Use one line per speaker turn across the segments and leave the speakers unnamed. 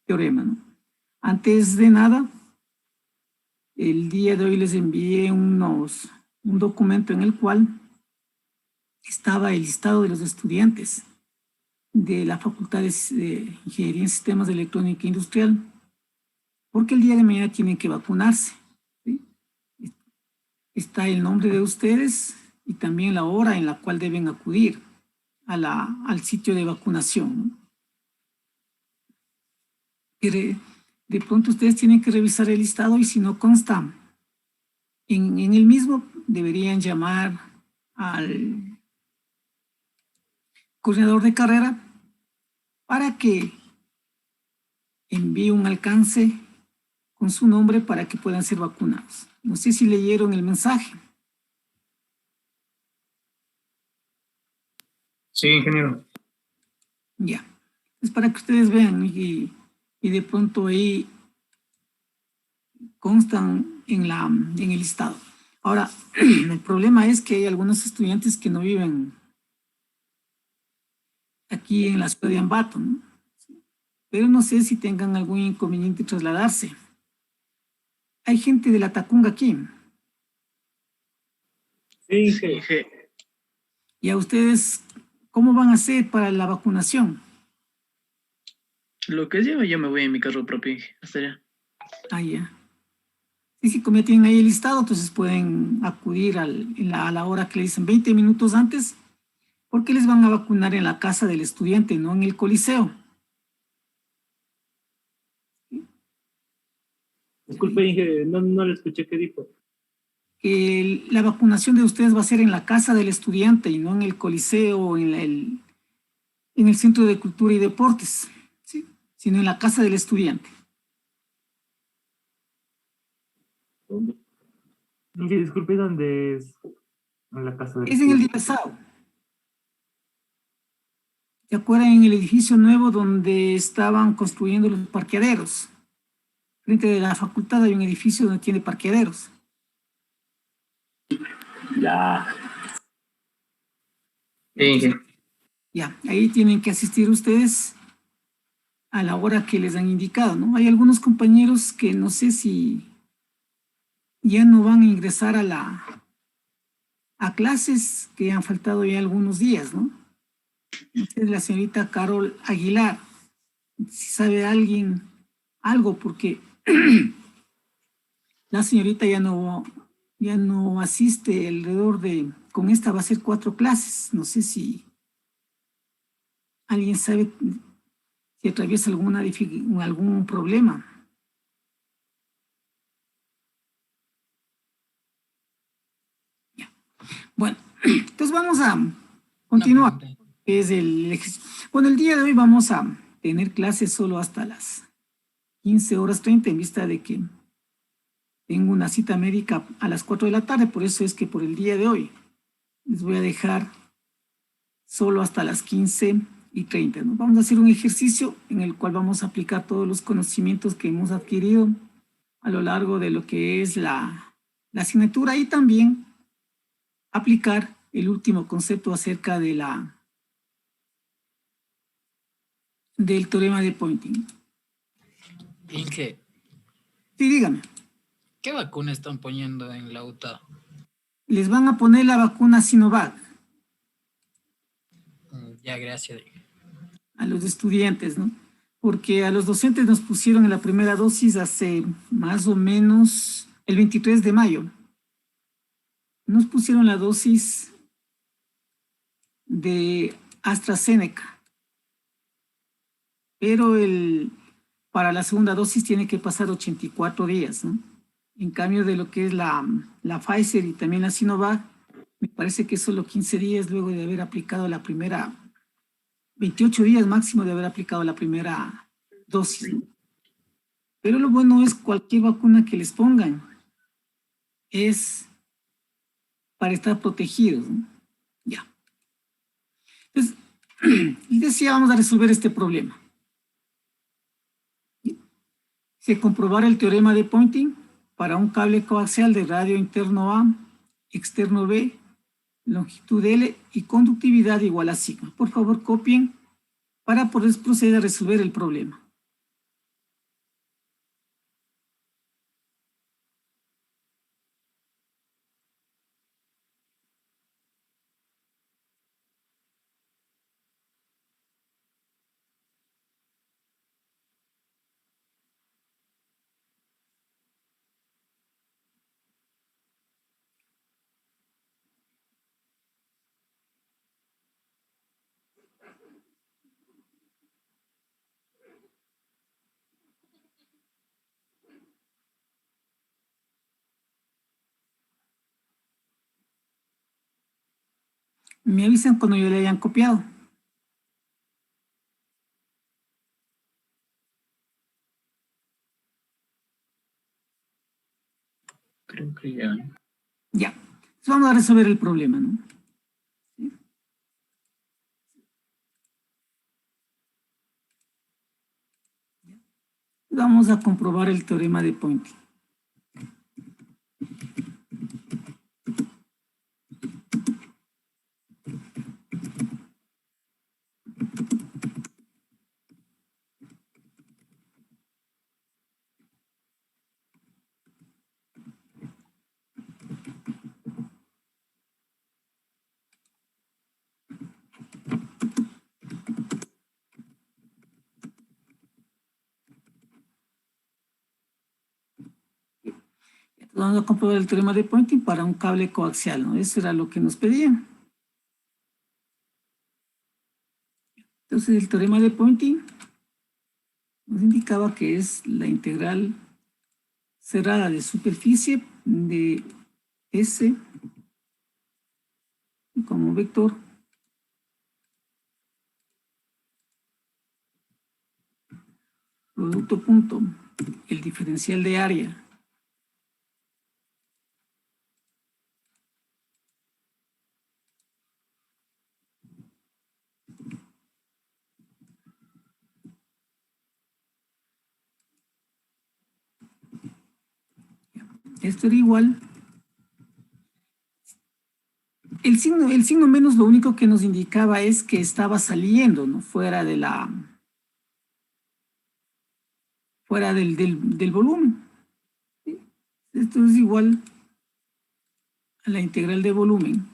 teorema, ¿no? Antes de nada, el día de hoy les envié un documento en el cual estaba el listado de los estudiantes de la Facultad de Ingeniería en Sistemas de Electrónica Industrial, porque el día de mañana tienen que vacunarse, ¿sí? Está el nombre de ustedes y también la hora en la cual deben acudir al sitio de vacunación, ¿no? De pronto ustedes tienen que revisar el listado y si no consta en el mismo, deberían llamar al coordinador de carrera para que envíe un alcance con su nombre para que puedan ser vacunados. No sé si leyeron el mensaje.
Sí, ingeniero.
Ya. Es para que ustedes vean y de pronto ahí constan en el listado. Ahora, el problema es que hay algunos estudiantes que no viven aquí en la ciudad de Ambato, ¿no? Pero no sé si tengan algún inconveniente trasladarse. Hay gente de la Tacunga aquí.
Sí, sí.
¿Y a ustedes cómo van a hacer para la vacunación?
Lo que es yo me voy en mi carro propio, hasta allá.
Ah, ya. Sí, como ya tienen ahí el listado, entonces pueden acudir a la hora que le dicen 20 minutos antes, porque les van a vacunar en la casa del estudiante, no en el coliseo.
Disculpe, Inge, no le escuché qué dijo.
Que la vacunación de ustedes va a ser en la casa del estudiante y no en el coliseo o en el Centro de Cultura y Deportes, ¿sí? Sino en la casa del estudiante.
¿Dónde? Disculpe, ¿dónde es? En la casa del
Es en el Diversao. ¿Se acuerdan en el edificio nuevo donde estaban construyendo los parqueaderos? Frente de la facultad hay un edificio donde tiene parqueaderos.
Ya.
Entonces, ya, ahí tienen que asistir ustedes a la hora que les han indicado, ¿no? Hay algunos compañeros que no sé si ya no van a ingresar a clases, que han faltado ya algunos días, ¿no? Es la señorita Carol Aguilar. Si sabe alguien algo, porque la señorita ya no asiste alrededor con esta va a ser 4 clases. No sé si alguien sabe si atraviesa algún problema. Ya. Bueno, entonces vamos a continuar. Bueno, el día de hoy vamos a tener clases solo hasta las 15:30 en vista de que tengo una cita médica a las 4 de la tarde, por eso es que por el día de hoy les voy a dejar solo hasta las 15:30, ¿no? Vamos a hacer un ejercicio en el cual vamos a aplicar todos los conocimientos que hemos adquirido a lo largo de lo que es la asignatura y también aplicar el último concepto acerca del teorema de Poynting.
Inge.
Sí, dígame.
¿Qué vacuna están poniendo en la UTA?
Les van a poner la vacuna Sinovac.
Ya, gracias.
A los estudiantes, ¿no? Porque a los docentes nos pusieron en la primera dosis hace más o menos el 23 de mayo. Nos pusieron la dosis de AstraZeneca. Pero para la segunda dosis tiene que pasar 84 días, ¿no? En cambio de lo que es la Pfizer y también la Sinovac, me parece que es solo 15 días luego de haber aplicado la primera, 28 días máximo de haber aplicado la primera dosis, ¿no? Pero lo bueno es cualquier vacuna que les pongan es para estar protegidos, ¿no? Ya. Entonces, les decía, vamos a resolver este problema. Se comprobará el teorema de Poynting para un cable coaxial de radio interno A, externo B, longitud L y conductividad igual a sigma. Por favor, copien para poder proceder a resolver el problema. Me avisan cuando yo le hayan copiado.
Creo que ya.
Ya. Entonces vamos a resolver el problema, ¿no? ¿Sí? Vamos a comprobar el teorema de Poynting. Vamos a comprobar el teorema de Poynting para un cable coaxial, ¿no? Eso era lo que nos pedían. Entonces, el teorema de Poynting nos indicaba que es la integral cerrada de superficie de S como vector producto punto, el diferencial de área esto era igual. El signo menos lo único que nos indicaba es que estaba saliendo, ¿no? Fuera del volumen. ¿Sí? Esto es igual a la integral de volumen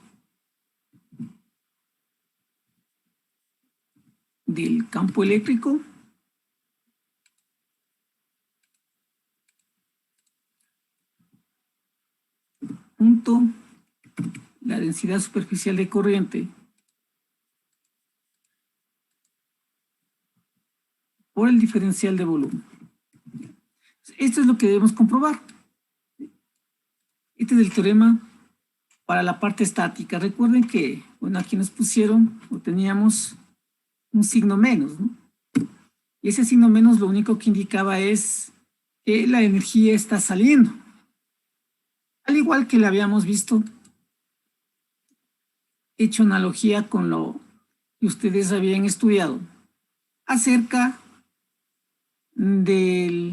del campo eléctrico punto la densidad superficial de corriente por el diferencial de volumen. Esto es lo que debemos comprobar. Este es el teorema para la parte estática. Recuerden que, bueno, aquí nos pusieron, o teníamos un signo menos, ¿no? Y ese signo menos lo único que indicaba es que la energía está saliendo. Al igual que le habíamos visto, hecho analogía con lo que ustedes habían estudiado acerca de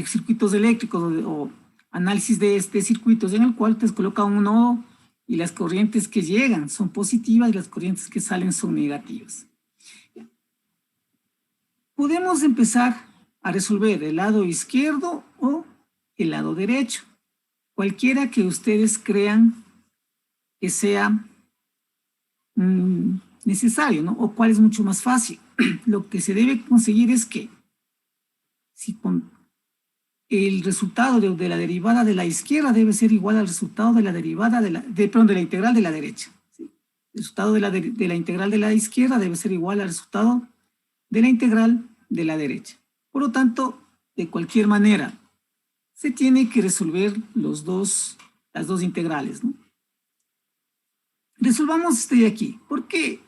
circuitos eléctricos o análisis de circuitos en el cual te coloca un nodo y las corrientes que llegan son positivas y las corrientes que salen son negativas. Podemos empezar a resolver el lado izquierdo o el lado derecho, cualquiera que ustedes crean que sea necesario, ¿no? O cuál es mucho más fácil. Lo que se debe conseguir es que si con el resultado de la derivada de la izquierda debe ser igual al resultado de la derivada de la integral de la derecha. ¿Sí? El resultado de la integral de la izquierda debe ser igual al resultado de la integral de la derecha. Por lo tanto, de cualquier manera, se tiene que resolver las dos integrales, ¿no? Resolvamos este de aquí. ¿Por qué?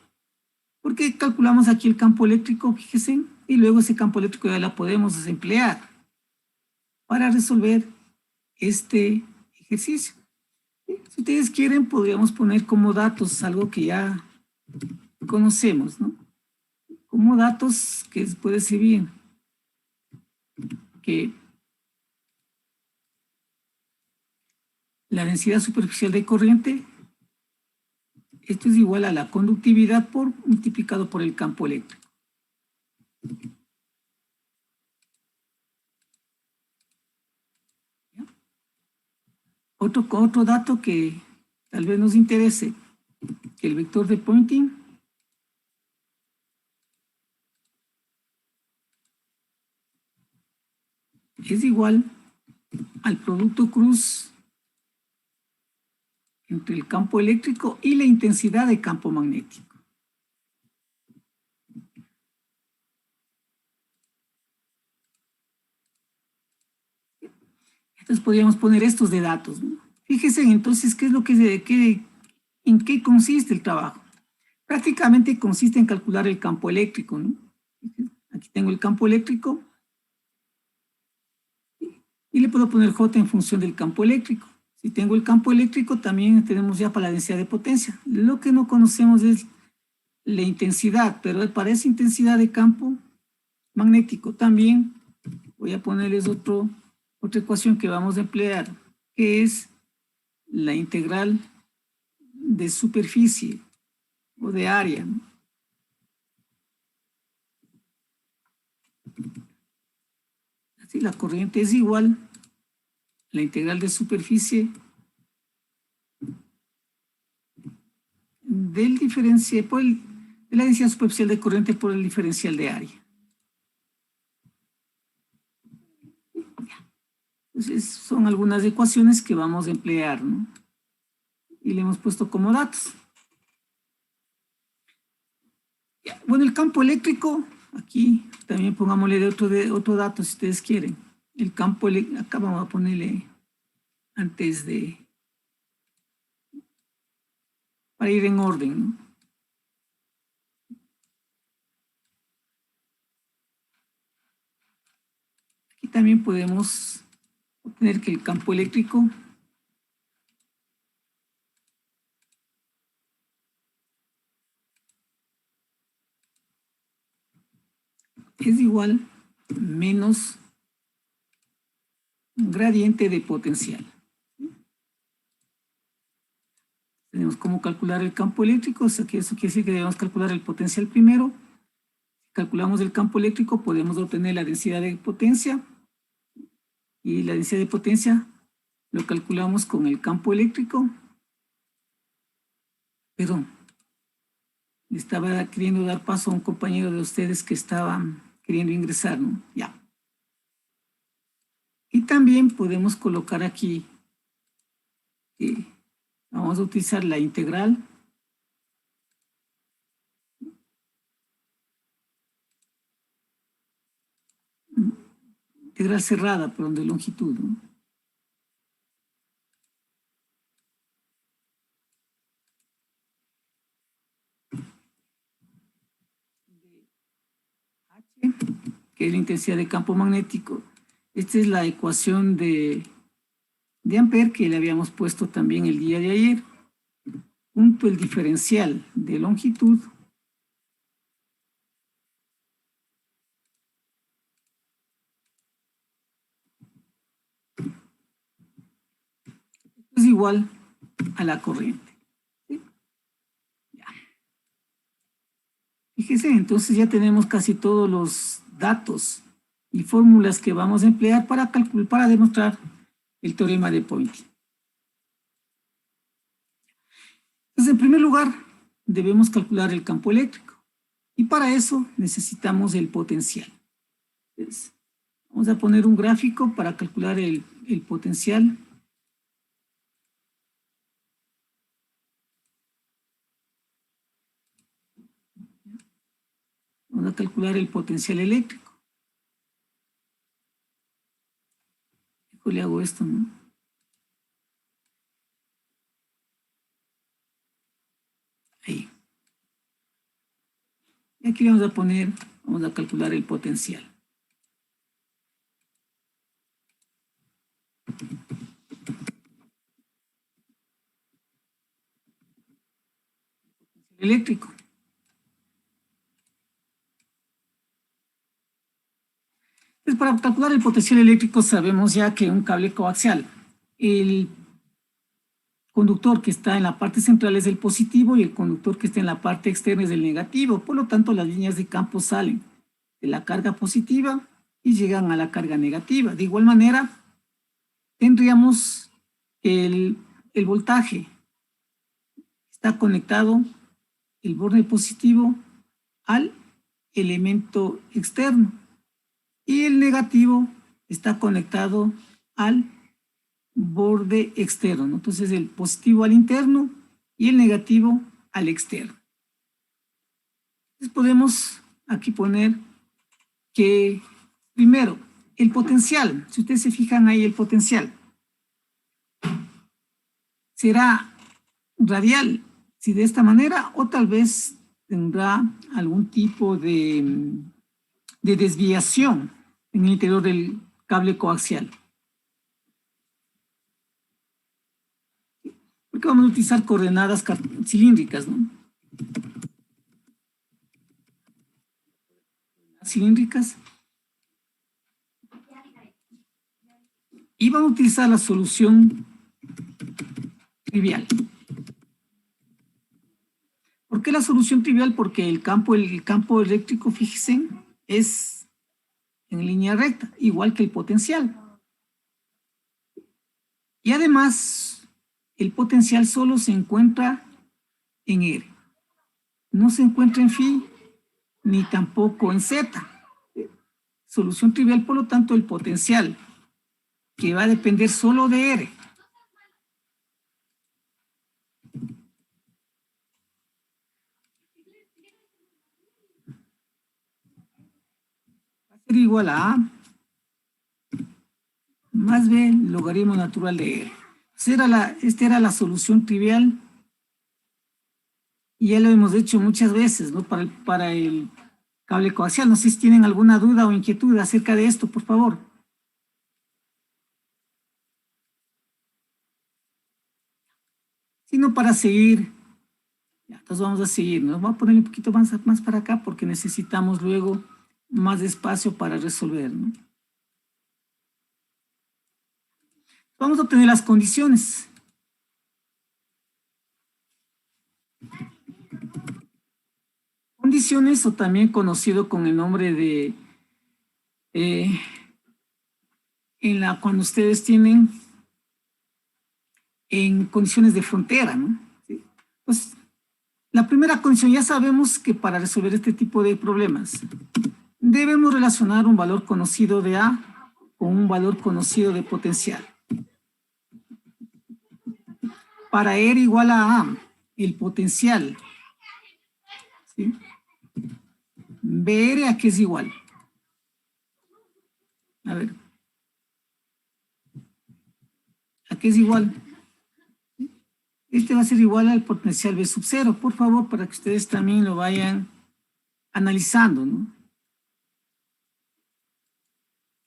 Porque calculamos aquí el campo eléctrico, fíjense, y luego ese campo eléctrico ya la podemos emplear para resolver este ejercicio. Si ustedes quieren, podríamos poner como datos algo que ya conocemos, ¿no? Como datos que puede servir que la densidad superficial de corriente, esto es igual a la conductividad multiplicado por el campo eléctrico. Otro dato que tal vez nos interese, que el vector de Poynting es igual al producto cruz entre el campo eléctrico y la intensidad de campo magnético. Entonces podríamos poner estos de datos, ¿no? Fíjense entonces qué es lo en qué consiste el trabajo. Prácticamente consiste en calcular el campo eléctrico, ¿no? Aquí tengo el campo eléctrico y le puedo poner J en función del campo eléctrico. Si tengo el campo eléctrico, también tenemos ya para la densidad de potencia. Lo que no conocemos es la intensidad, pero para esa intensidad de campo magnético también voy a ponerles otra ecuación que vamos a emplear, que es la integral de superficie o de área, ¿no? Así la corriente es igual a la integral de superficie del diferencial de la densidad superficial de corriente por el diferencial de área. Entonces son algunas ecuaciones que vamos a emplear, ¿no? Y le hemos puesto como datos. Bueno, el campo eléctrico, aquí también pongámosle otro dato si ustedes quieren. El campo eléctrico, acá vamos a ponerle antes de, para ir en orden, ¿no? Aquí también podemos obtener que el campo eléctrico es igual menos gradiente de potencial. Tenemos cómo calcular el campo eléctrico, o sea que eso quiere decir que debemos calcular el potencial primero. Si calculamos el campo eléctrico, podemos obtener la densidad de potencia, y la densidad de potencia lo calculamos con el campo eléctrico. Perdón, le estaba queriendo dar paso a un compañero de ustedes que estaba queriendo ingresar, ¿no? Ya. Y también podemos colocar aquí, vamos a utilizar la integral cerrada, perdón, de longitud, ¿no? H, que es la intensidad de campo magnético. Esta es la ecuación de Ampère que le habíamos puesto también el día de ayer, junto el diferencial de longitud es igual a la corriente. ¿Sí? Ya. Fíjese, entonces ya tenemos casi todos los datos y fórmulas que vamos a emplear para calcular, para demostrar el teorema de Poynting. Entonces, en primer lugar, debemos calcular el campo eléctrico y para eso necesitamos el potencial. Entonces, vamos a poner un gráfico para calcular el potencial. Vamos a calcular el potencial eléctrico. ¿Cómo le hago esto, no? Ahí. Y aquí vamos a calcular el potencial. Eléctrico. Entonces, para calcular el potencial eléctrico sabemos ya que un cable coaxial, el conductor que está en la parte central es el positivo y el conductor que está en la parte externa es el negativo. Por lo tanto, las líneas de campo salen de la carga positiva y llegan a la carga negativa. De igual manera, tendríamos el voltaje. Está conectado el borde positivo al elemento externo y el negativo está conectado al borde externo, ¿no? Entonces el positivo al interno y el negativo al externo. Entonces podemos aquí poner que primero el potencial, si ustedes se fijan ahí, el potencial será radial Si de esta manera, o tal vez tendrá algún tipo de desviación en el interior del cable coaxial. Porque vamos a utilizar coordenadas cilíndricas, ¿no? Cilíndricas. Y vamos a utilizar la solución trivial. ¿Por qué la solución trivial? Porque el campo eléctrico, fíjense, es en línea recta, igual que el potencial. Y además, el potencial solo se encuentra en R. No se encuentra en phi, ni tampoco en z. Solución trivial, por lo tanto, el potencial, que va a depender solo de R. Va a ser igual a A más B logaritmo natural de R. Esta era la solución trivial. Y ya lo hemos hecho muchas veces, ¿no? Para el cable coaxial. No sé si tienen alguna duda o inquietud acerca de esto, por favor. Si no, para seguir, ya, entonces vamos a seguir. Nos vamos a poner un poquito más para acá porque necesitamos luego más espacio para resolver, ¿no? Vamos a obtener las condiciones. Condiciones, o también conocido con el nombre de cuando ustedes tienen en condiciones de frontera, ¿no? ¿Sí? Pues la primera condición, ya sabemos que para resolver este tipo de problemas debemos relacionar un valor conocido de A con un valor conocido de potencial. Para R igual a A, el potencial, ¿sí? BR, ¿a qué es igual? A ver. ¿A qué es igual? Este va a ser igual al potencial B sub 0, por favor, para que ustedes también lo vayan analizando, ¿no?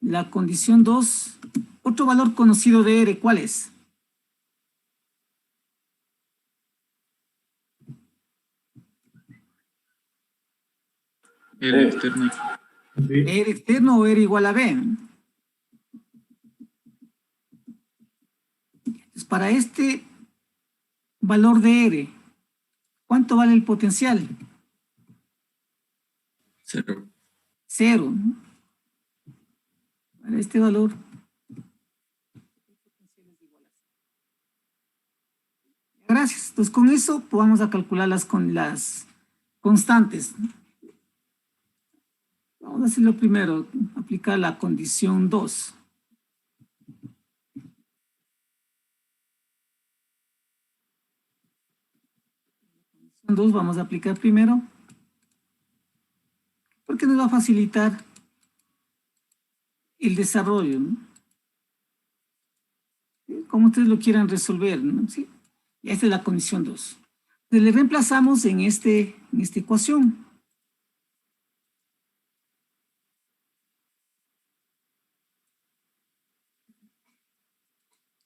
La condición 2, otro valor conocido de R, ¿cuál es?
R externo.
R externo o R igual a B. Entonces, para este valor de R, ¿cuánto vale el potencial?
0.
0, ¿no? Para este valor. Gracias. Entonces, con eso vamos a calcular las constantes. Vamos a hacerlo primero, aplicar la condición 2. Condición 2 vamos a aplicar primero, porque nos va a facilitar el desarrollo, ¿no? Como ustedes lo quieran resolver, ¿no? ¿Sí? Y esta es la condición 2. Entonces le reemplazamos en esta ecuación.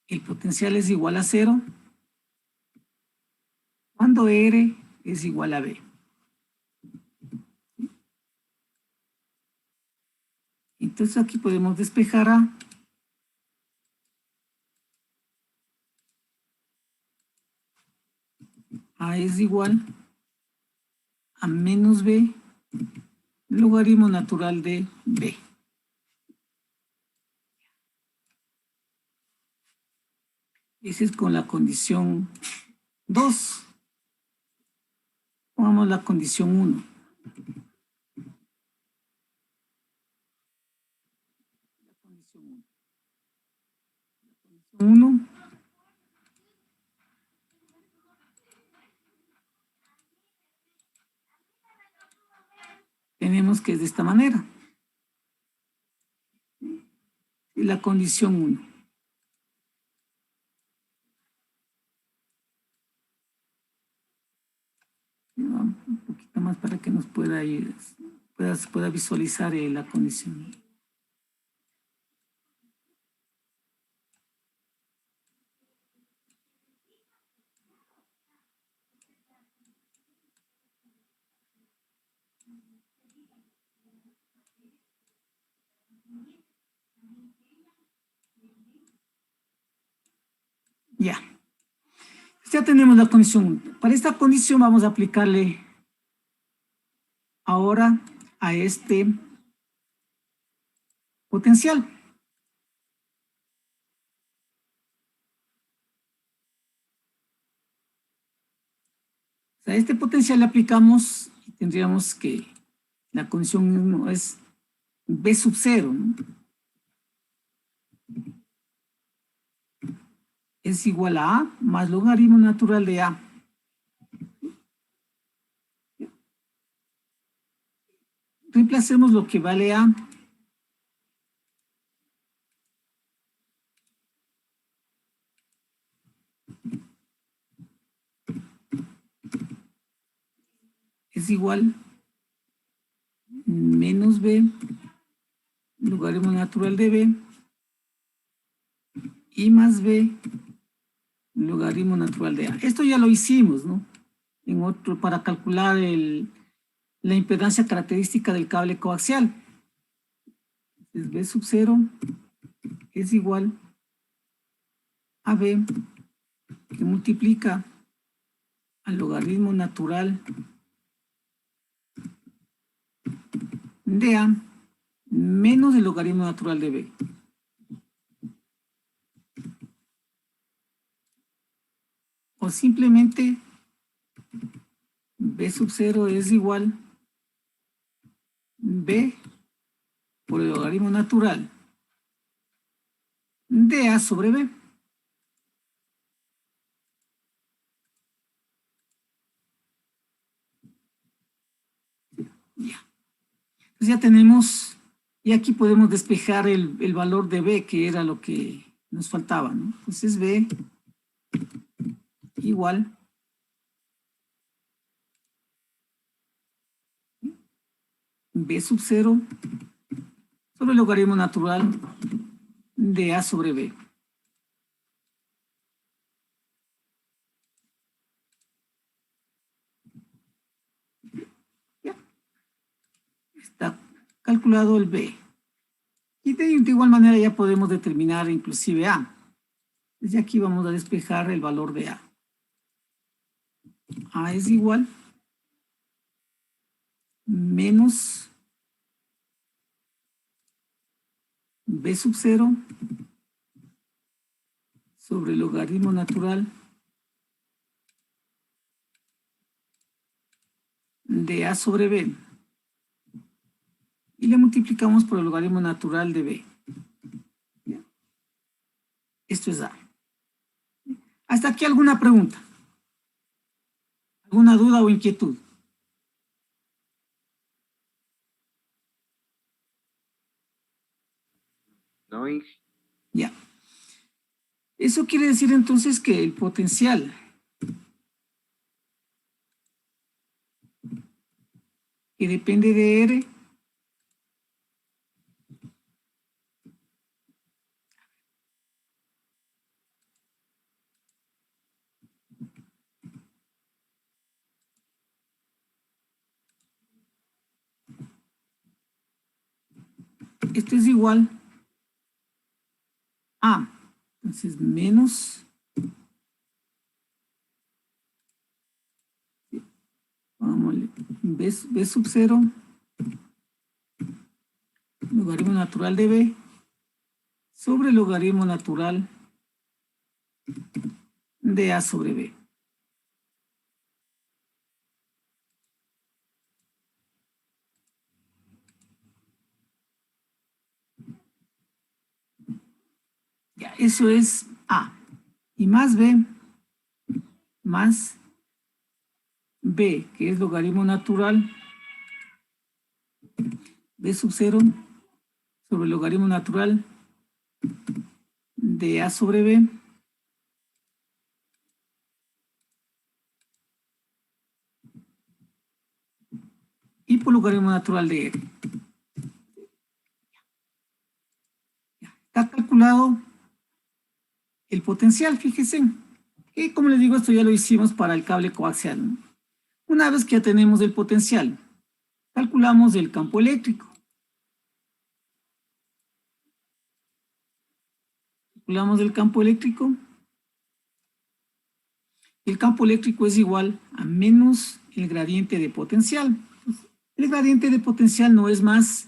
El potencial es igual a 0 cuando R es igual a B. Entonces aquí podemos despejar A. A es igual a menos B logaritmo natural de B. Ese es con la condición 2. Pongamos la condición 1. La condición 1. Tenemos que es de esta manera. Y la condición 1. nos pueda ir, pueda visualizar la condición. Ya. Ya tenemos la condición. Para esta condición vamos a aplicarle ahora a este potencial. O sea, a este potencial le aplicamos y tendríamos que la condición 1 es B sub 0, ¿no? Es igual a A más logaritmo natural de A. Reemplacemos lo que vale A. Es igual menos B, logaritmo natural de B, y más B, logaritmo natural de A. Esto ya lo hicimos, ¿no? En otro, para calcular la impedancia característica del cable coaxial. Entonces, B sub 0 es igual a B, que multiplica al logaritmo natural de A menos el logaritmo natural de B. O simplemente B sub 0 es igual B por el logaritmo natural de A sobre B. Ya. Entonces ya tenemos, y aquí podemos despejar el valor de B, que era lo que nos faltaba, ¿no? Entonces B igual B sub 0 sobre el logaritmo natural de A sobre B. Ya. Está calculado el B. Y de igual manera ya podemos determinar inclusive A. Desde aquí vamos a despejar el valor de A. A es igual menos B sub 0 sobre el logaritmo natural de A sobre B. Y le multiplicamos por el logaritmo natural de B. ¿Ya? Esto es A. ¿Hasta aquí alguna pregunta? ¿Alguna duda o inquietud?
No,
Ya. Eso quiere decir entonces que el potencial que depende de R esto es igual a, entonces menos, vamos, B sub 0, logaritmo natural de B, sobre el logaritmo natural de A sobre B. Ya, eso es A. Y más B, más B, que es logaritmo natural, B sub 0 sobre el logaritmo natural de A sobre B. y por logaritmo natural de R. Está calculado el potencial, fíjense. Y como les digo, esto ya lo hicimos para el cable coaxial, ¿no? Una vez que ya tenemos el potencial, calculamos el campo eléctrico. Calculamos el campo eléctrico. El campo eléctrico es igual a menos el gradiente de potencial. El gradiente de potencial no es más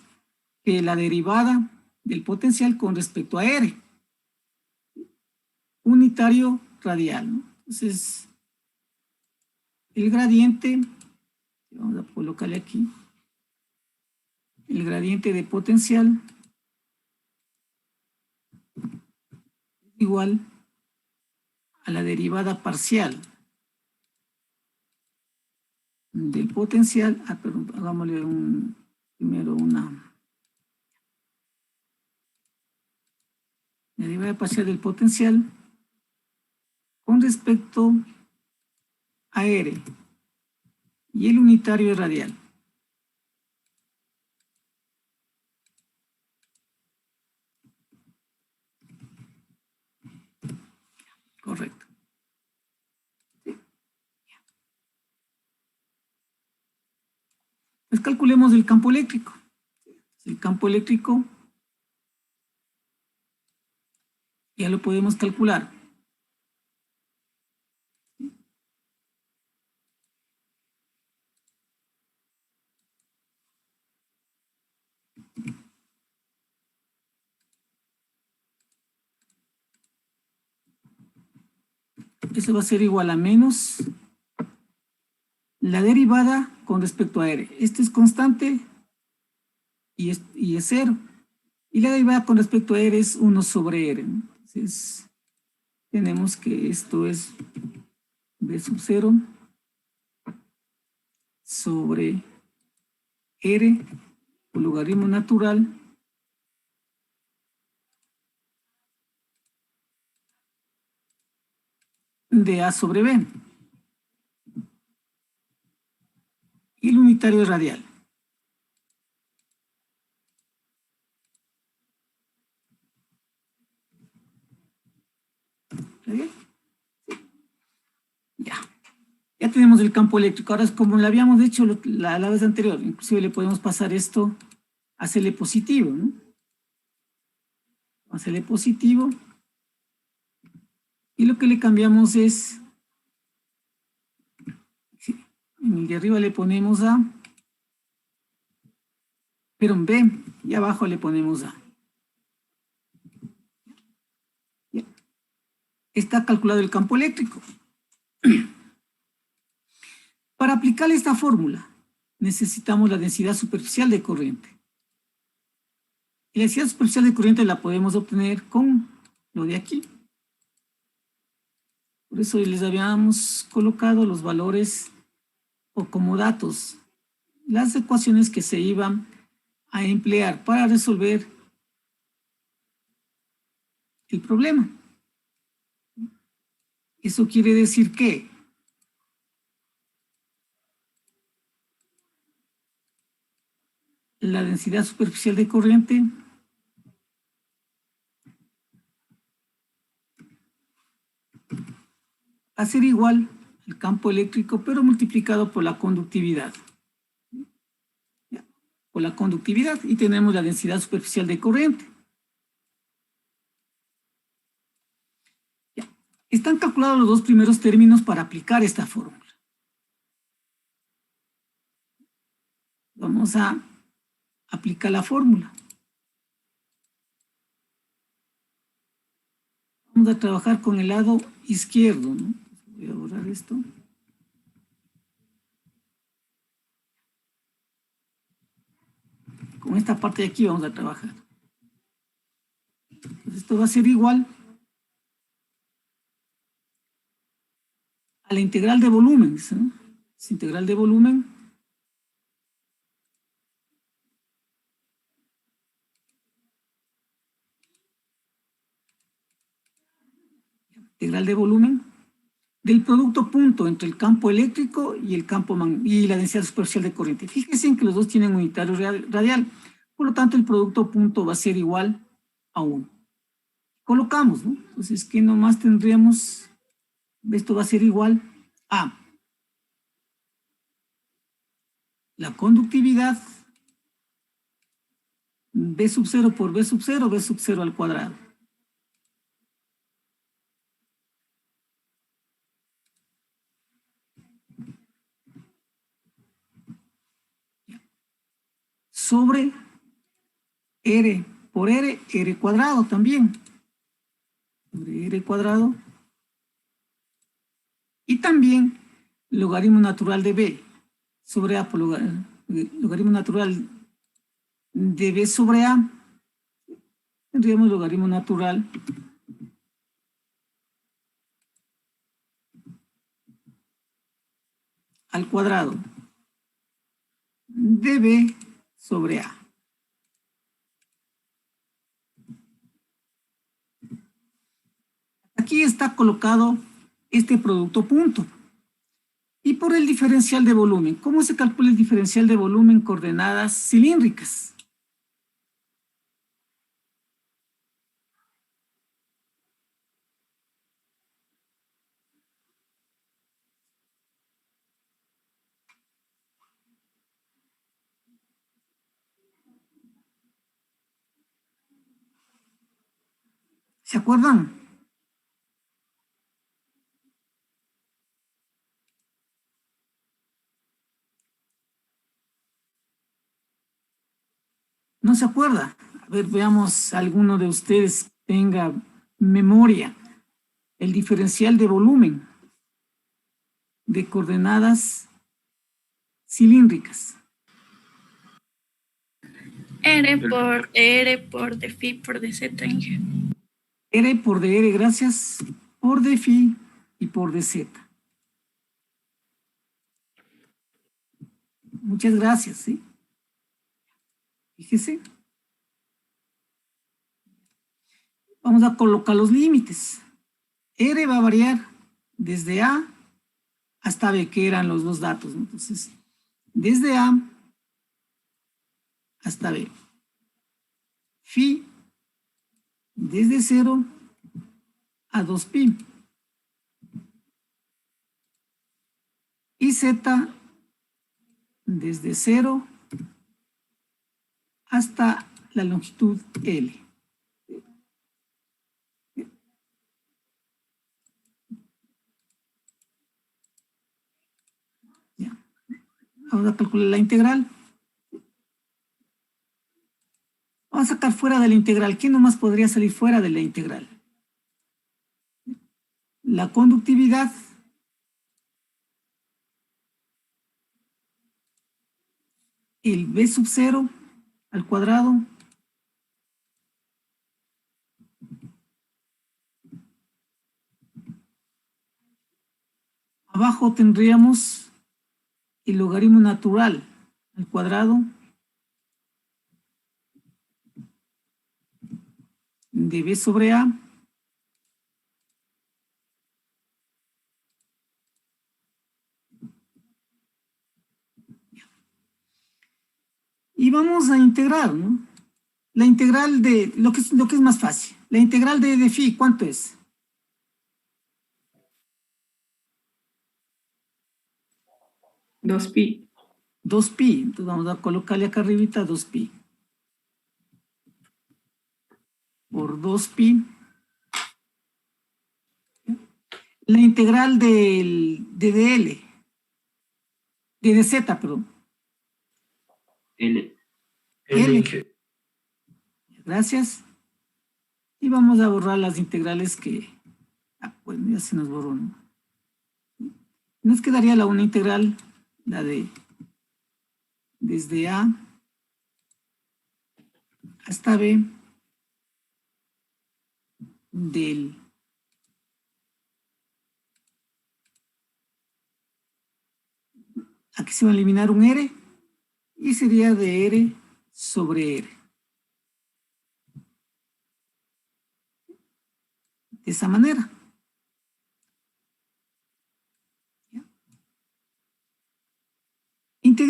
que la derivada del potencial con respecto a R. Unitario radial, ¿no? Entonces, el gradiente, vamos a colocarle aquí, el gradiente de potencial es igual a la derivada parcial del potencial, perdón, hagámosle primero una derivada parcial del potencial con respecto a R, y el unitario es radial. Correcto. Pues calculemos el campo eléctrico. El campo eléctrico ya lo podemos calcular. Eso va a ser igual a menos la derivada con respecto a R. Esto es constante y es 0. Y la derivada con respecto a R es 1 sobre R, ¿no? Entonces, tenemos que esto es B sub 0 sobre R por logaritmo natural de A sobre B. Y el unitario es radial. ¿Está bien? Ya. Ya tenemos el campo eléctrico. Ahora es como lo habíamos hecho la vez anterior. Inclusive le podemos pasar esto a hacerle positivo, ¿no? Hacerle positivo. Y lo que le cambiamos es, en el de arriba le ponemos A, pero en B, y abajo le ponemos A. Ya. Está calculado el campo eléctrico. Para aplicar esta fórmula, necesitamos la densidad superficial de corriente. Y la densidad superficial de corriente la podemos obtener con lo de aquí. Por eso les habíamos colocado los valores o como datos, las ecuaciones que se iban a emplear para resolver el problema. Eso quiere decir que la densidad superficial de corriente va a ser igual al campo eléctrico, pero multiplicado por la conductividad. Por la conductividad, y tenemos la densidad superficial de corriente. Ya. Están calculados los dos primeros términos para aplicar esta fórmula. Vamos a aplicar la fórmula. Vamos a trabajar con el lado izquierdo, ¿no? Voy a borrar esto. Con esta parte de aquí vamos a trabajar. Entonces esto va a ser igual a la integral de volumen, ¿no? Es integral de volumen del producto punto entre el campo eléctrico y el campo y la densidad superficial de corriente. Fíjense en que los dos tienen unitario radial, por lo tanto el producto punto va a ser igual a 1. Colocamos, ¿no? Entonces, ¿qué nomás tendríamos? Esto va a ser igual a la conductividad B sub 0 por B sub 0, B sub 0 al cuadrado. Sobre R por R, R cuadrado también. Sobre R cuadrado. Y también logaritmo natural de B sobre A por logaritmo natural de B sobre A. Tendríamos logaritmo natural al cuadrado de B sobre A. Aquí está colocado este producto punto. Y por el diferencial de volumen. ¿Cómo se calcula el diferencial de volumen en coordenadas cilíndricas? ¿Se acuerdan? ¿No se acuerda? A ver, veamos, alguno de ustedes tenga memoria. El diferencial de volumen de coordenadas cilíndricas.
R por de phi por de z, Inge.
R por dr, gracias, por de phi y por de z. Muchas gracias, ¿sí? Fíjese. Vamos a colocar los límites. R va a variar desde A hasta B, que eran los dos datos, ¿no? Entonces, desde A hasta B. Phi desde 0 a 2pi. Y Z desde 0 hasta la longitud L. Ya. Vamos a calcular la integral. Vamos a sacar fuera de la integral. ¿Qué nomás podría salir fuera de la integral? La conductividad el B sub 0 al cuadrado abajo tendríamos el logaritmo natural al cuadrado de B sobre A y vamos a integrar, ¿no? La integral de, lo que es más fácil, la integral de phi, ¿cuánto es?
Dos pi.
2pi, entonces vamos a colocarle acá arribita 2pi. Por 2pi. La integral de dl, de dz, perdón.
L.
L. Gracias. Y vamos a borrar las integrales que... bueno, ya se nos borró, ¿no? Nos quedaría la una integral, la de desde A hasta B del aquí se va a eliminar un R y sería de R sobre R. De esa manera.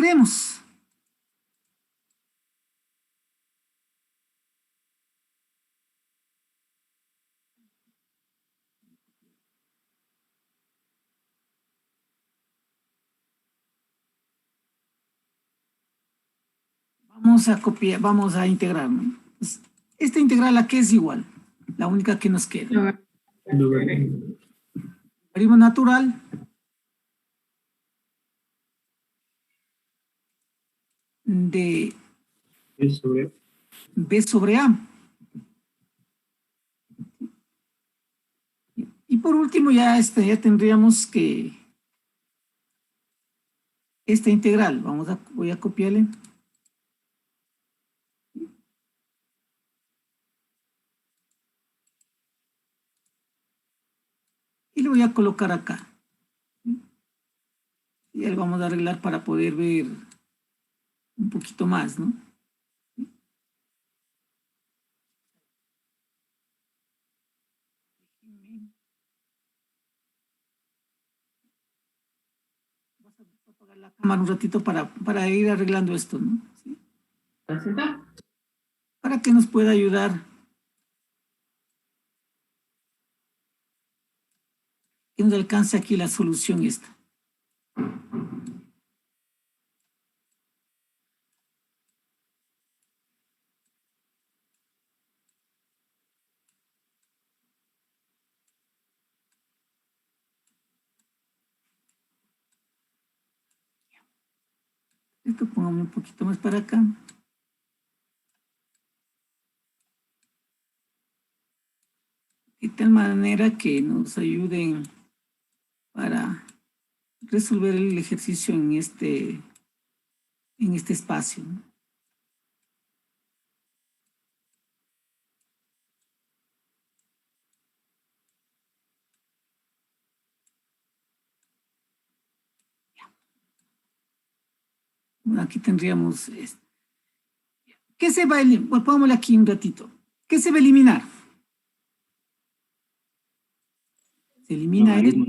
integremos. Vamos a copiar, vamos a integrar, ¿no? Pues, esta integral a qué es igual, la única que nos queda. Logaritmo natural de b sobre a. Y por último ya tendríamos que esta integral, voy a copiarle. Y lo voy a colocar acá. Y ya lo vamos a arreglar para poder ver un poquito más, ¿no? Vas a apagar la cámara un ratito para ir arreglando esto, ¿no? ¿Sí? Para que nos pueda ayudar. Que nos alcance aquí la solución esta. Esto pongamos un poquito más para acá. De tal manera que nos ayuden para resolver el ejercicio en este espacio, ¿no? Bueno, aquí tendríamos esto. ¿Qué se va a eliminar? Pues pongámosle aquí un ratito. ¿Qué se va a eliminar? Se elimina esto.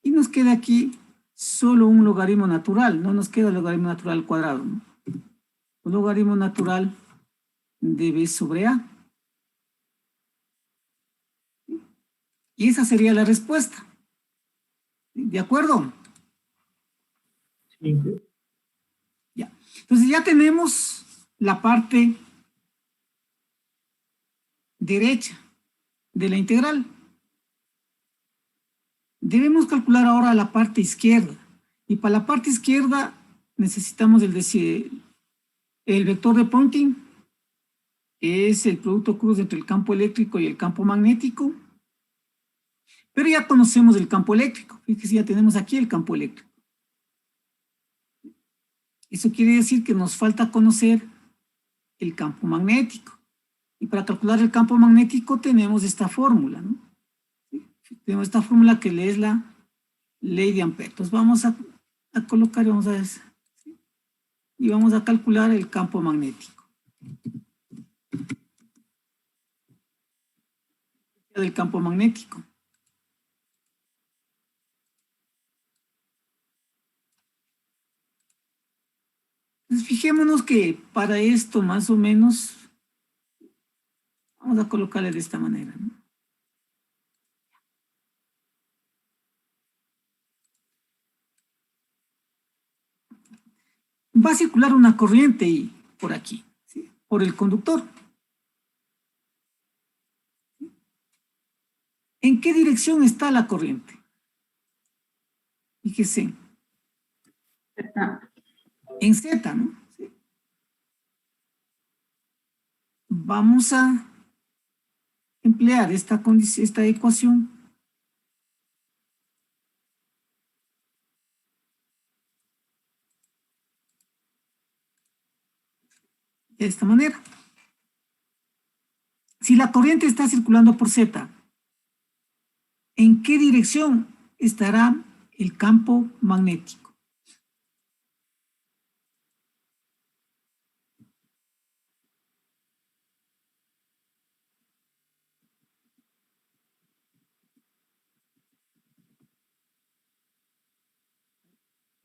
Y nos queda aquí solo un logaritmo natural. No nos queda el logaritmo natural al cuadrado, ¿no? Un logaritmo natural de b sobre a. Y esa sería la respuesta. ¿De acuerdo?
Sí.
Ya. Entonces ya tenemos la parte derecha de la integral. Debemos calcular ahora la parte izquierda. Y para la parte izquierda necesitamos el vector de Poynting, que es el producto cruz entre el campo eléctrico y el campo magnético. Pero ya conocemos el campo eléctrico. Fíjense, ya tenemos aquí el campo eléctrico. Eso quiere decir que nos falta conocer el campo magnético. Y para calcular el campo magnético tenemos esta fórmula, ¿no? Tenemos esta fórmula que es la ley de Ampère. Entonces vamos a colocar, vamos a ver, ¿sí? Y vamos a calcular el campo magnético. Del campo magnético. Entonces fijémonos que para esto más o menos vamos a colocarle de esta manera, ¿no? Va a circular una corriente y por aquí, ¿sí? Por el conductor. ¿En qué dirección está la corriente? Fíjese. En Z, ¿no? ¿Sí? Vamos a emplear esta ecuación de esta manera. Si la corriente está circulando por Z, ¿en qué dirección estará el campo magnético?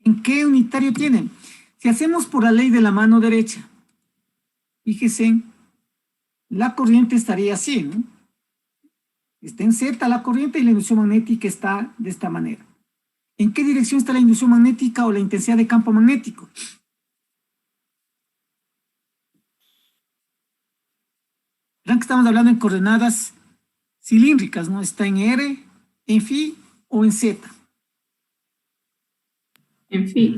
¿En qué unitario tienen? Si hacemos por la ley de la mano derecha, fíjese, la corriente estaría así, ¿no? Está en Z la corriente y la inducción magnética está de esta manera. ¿En qué dirección está la inducción magnética o la intensidad de campo magnético? Verán que estamos hablando en coordenadas cilíndricas, ¿no? Está en R, en phi o en Z.
En fin.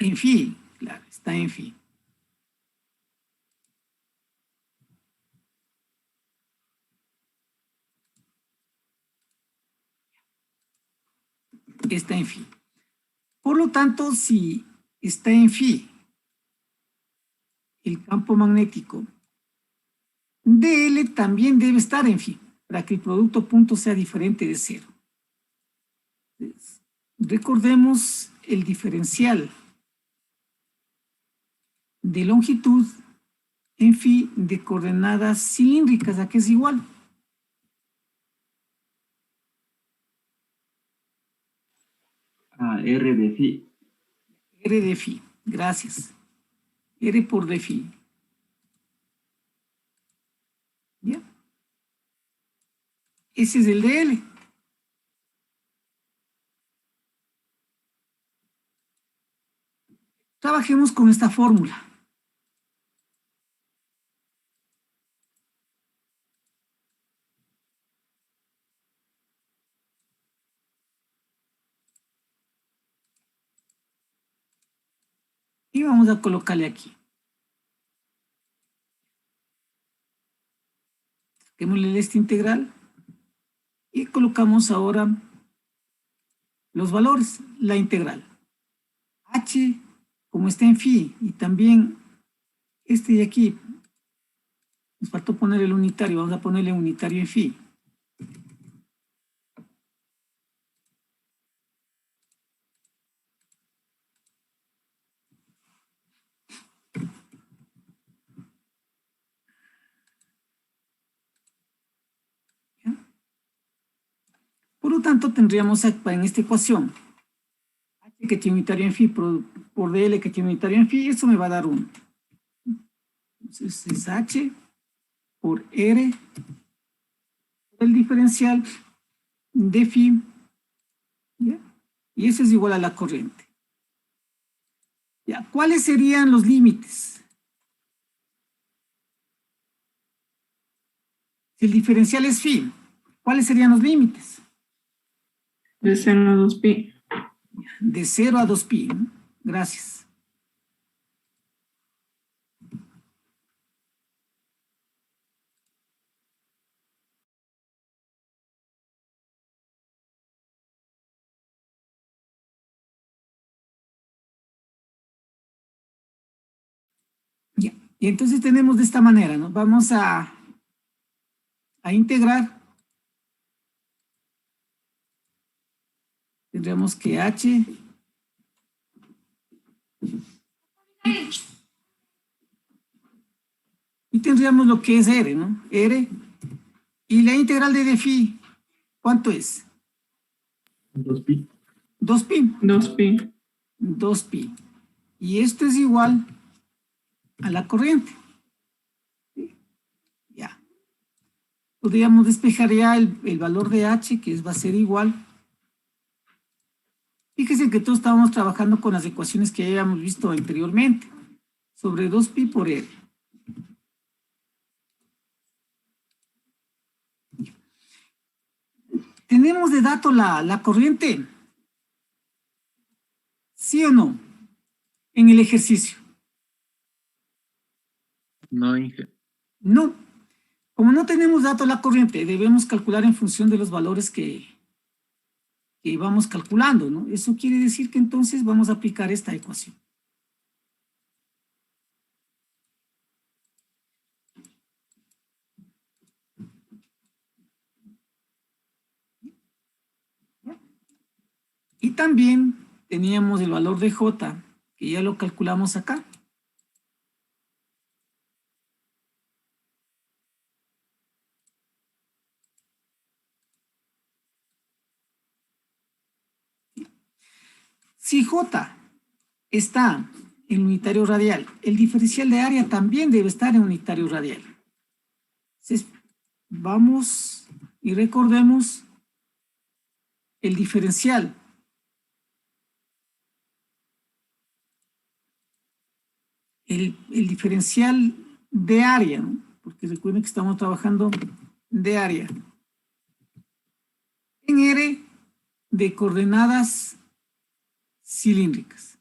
En phi, claro, está en phi. Está en phi. Por lo tanto, si está en phi, el campo magnético dl también debe estar en phi, para que el producto punto sea diferente de cero. Entonces, recordemos el diferencial de longitud en phi de coordenadas cilíndricas, ¿a qué es igual?
A R de phi.
R de phi, gracias. R por de phi. ¿Ya? Ese es el de L. Trabajemos con esta fórmula. Y vamos a colocarle aquí. Saquémosle este integral y colocamos ahora los valores, la integral. H, como está en phi, y también este de aquí, nos faltó poner el unitario, vamos a ponerle unitario en phi. Por lo tanto, tendríamos en esta ecuación H que tiene unitario en phi por DL que tiene unitario en phi, eso me va a dar 1. Entonces es H por R, el diferencial de phi, ¿ya? Y eso es igual a la corriente. ¿Ya? ¿Cuáles serían los límites? Si el diferencial es phi, ¿cuáles serían los límites?
De 0 a 2 pi.
De 0 a 2 pi, ¿no? Gracias. Ya. Y entonces tenemos de esta manera, ¿no? Vamos a integrar. Tendríamos que H y tendríamos lo que es R, ¿no? R y la integral de phi, ¿cuánto es?
2 pi.
2 pi.
2 pi.
2 pi. Y esto es igual a la corriente. Ya. Podríamos despejar ya el valor de H, que va a ser igual. Fíjense que todos estábamos trabajando con las ecuaciones que ya habíamos visto anteriormente, sobre 2 pi por R. ¿Tenemos de dato la corriente? ¿Sí o no? En el ejercicio.
No, Inge.
No. Como no tenemos dato la corriente, debemos calcular en función de los valores que vamos calculando, ¿no? Eso quiere decir que entonces vamos a aplicar esta ecuación. Y también teníamos el valor de J, que ya lo calculamos acá. Si J está en unitario radial. El diferencial de área también debe estar en unitario radial. Entonces, vamos y recordemos el diferencial. El diferencial de área, ¿no? Porque recuerden que estamos trabajando de área. En R de coordenadas cilíndricas.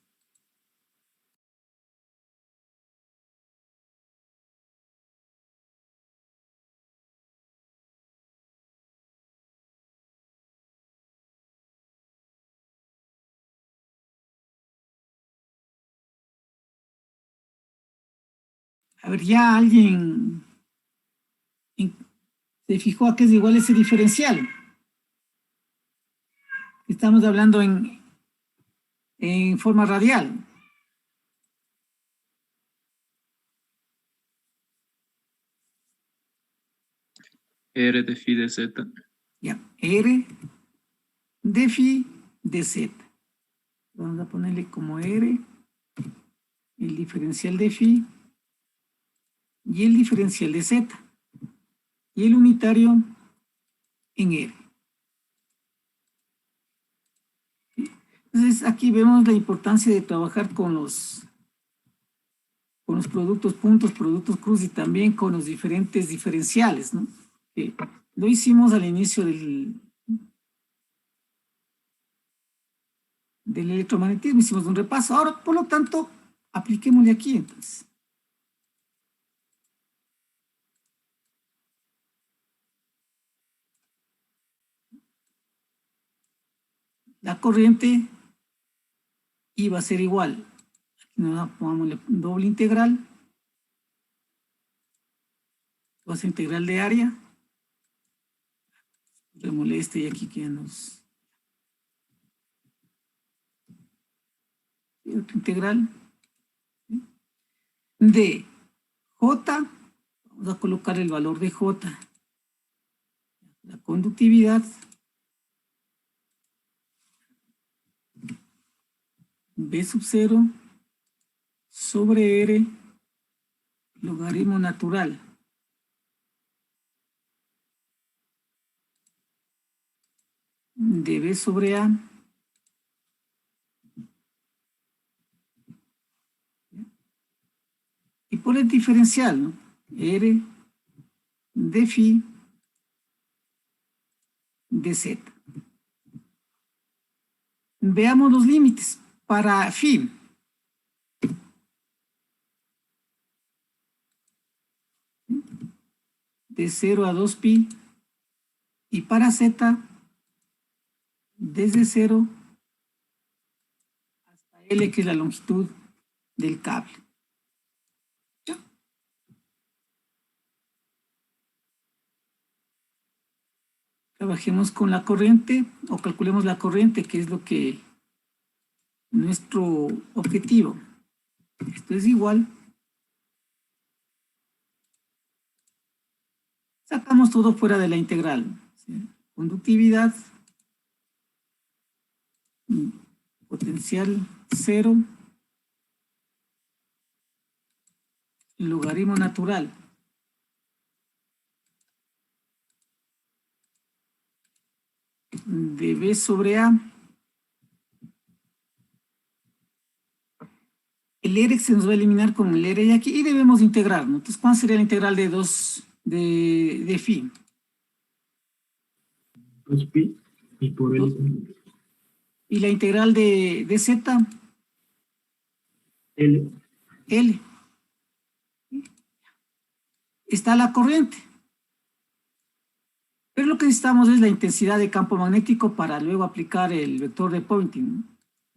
A ver, ya alguien se fijó a qué es igual ese diferencial. Estamos hablando en forma radial.
R de phi de Z.
Ya, R de phi de Z. Vamos a ponerle como R, el diferencial de phi y el diferencial de Z. Y el unitario en R. Entonces aquí vemos la importancia de trabajar con los productos puntos, productos cruz y también con los diferentes diferenciales, ¿no? Lo hicimos al inicio del electromagnetismo, hicimos un repaso. Ahora, por lo tanto, apliquémosle aquí entonces. La corriente iba a ser igual. Aquí nos pongámosle doble integral. Va a ser integral de área. Démosle este y aquí que nos... Y otra integral de J. Vamos a colocar el valor de J. La conductividad B sub 0 sobre R logaritmo natural de B sobre A y por el diferencial, ¿no? R de phi de Z. Veamos los límites. Para phi, de 0 a 2pi, y para Z, desde 0 hasta L, que es la longitud del cable. Trabajemos con la corriente o calculemos la corriente, que es lo que nuestro objetivo. Esto es igual. Sacamos todo fuera de la integral, ¿sí? Conductividad, potencial 0, logaritmo natural de B sobre A. El R se nos va a eliminar con el R de aquí y debemos integrar, ¿no? Entonces, ¿cuál sería la integral de 2 de phi?
2pi y por
Dos.
el
Y la integral de Z,
L.
L. Está la corriente. Pero lo que necesitamos es la intensidad de campo magnético para luego aplicar el vector de Poynting, ¿no?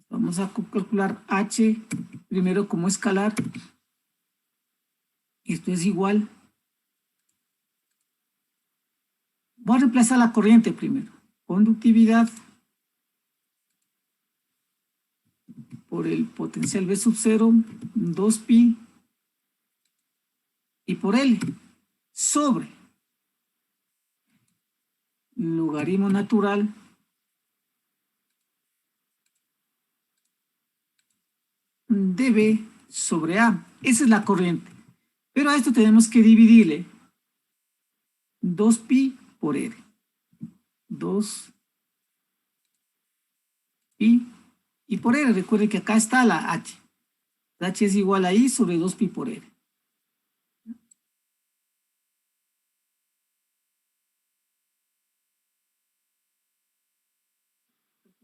Vamos a calcular H primero como escalar. Esto es igual. Voy a reemplazar la corriente primero. Conductividad por el potencial B sub 0, 2pi, y por L, sobre logaritmo natural dB sobre A. Esa es la corriente. Pero a esto tenemos que dividirle 2pi por R. 2pi y por R. Recuerden que acá está la H. La H es igual a I sobre 2pi por R.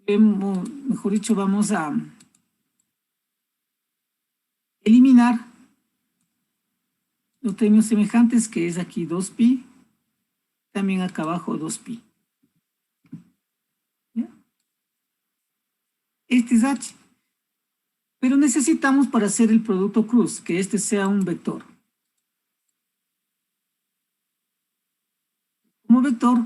Mejor dicho, vamos a eliminar los términos semejantes, que es aquí 2pi, también acá abajo 2pi. ¿Ya? Este es H. Pero necesitamos para hacer el producto cruz, que este sea un vector. Como vector,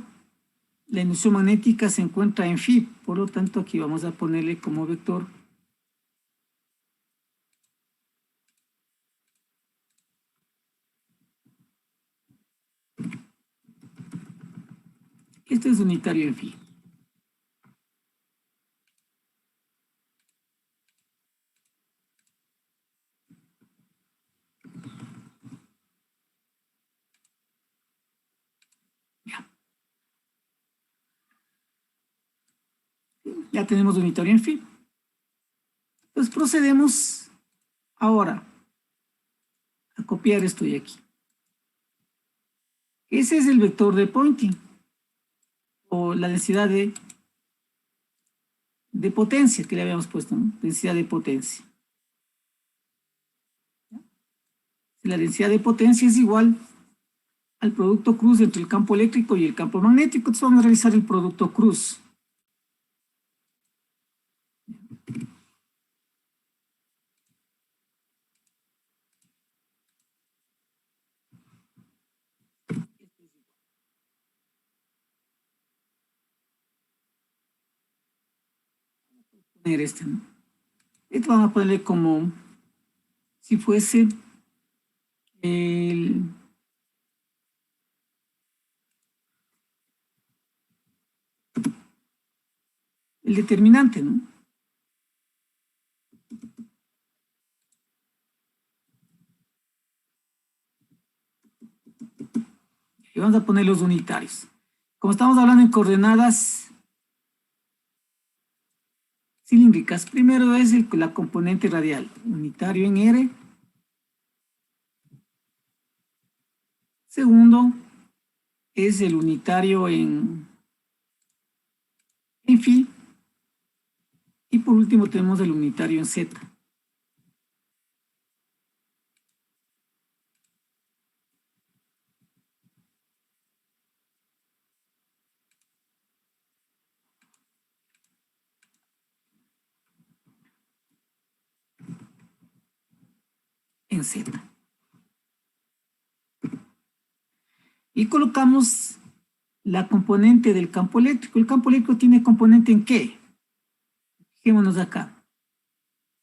la inducción magnética se encuentra en phi, por lo tanto aquí vamos a ponerle como vector este es unitario en phi. Ya tenemos unitario en phi. Entonces procedemos ahora a copiar esto de aquí. Ese es el vector de Poynting, o la densidad de potencia que le habíamos puesto, ¿no? Densidad de potencia. La densidad de potencia es igual al producto cruz entre el campo eléctrico y el campo magnético. Entonces vamos a realizar el producto cruz. Poner este, ¿no? Esto vamos a ponerle como si fuese el determinante, ¿no? Y vamos a poner los unitarios. Como estamos hablando en coordenadas cilíndricas, primero es la componente radial, unitario en R. Segundo es el unitario en phi. Y por último tenemos el unitario en Z. En Z. Y colocamos la componente del campo eléctrico. ¿El campo eléctrico tiene componente en qué? Fijémonos acá.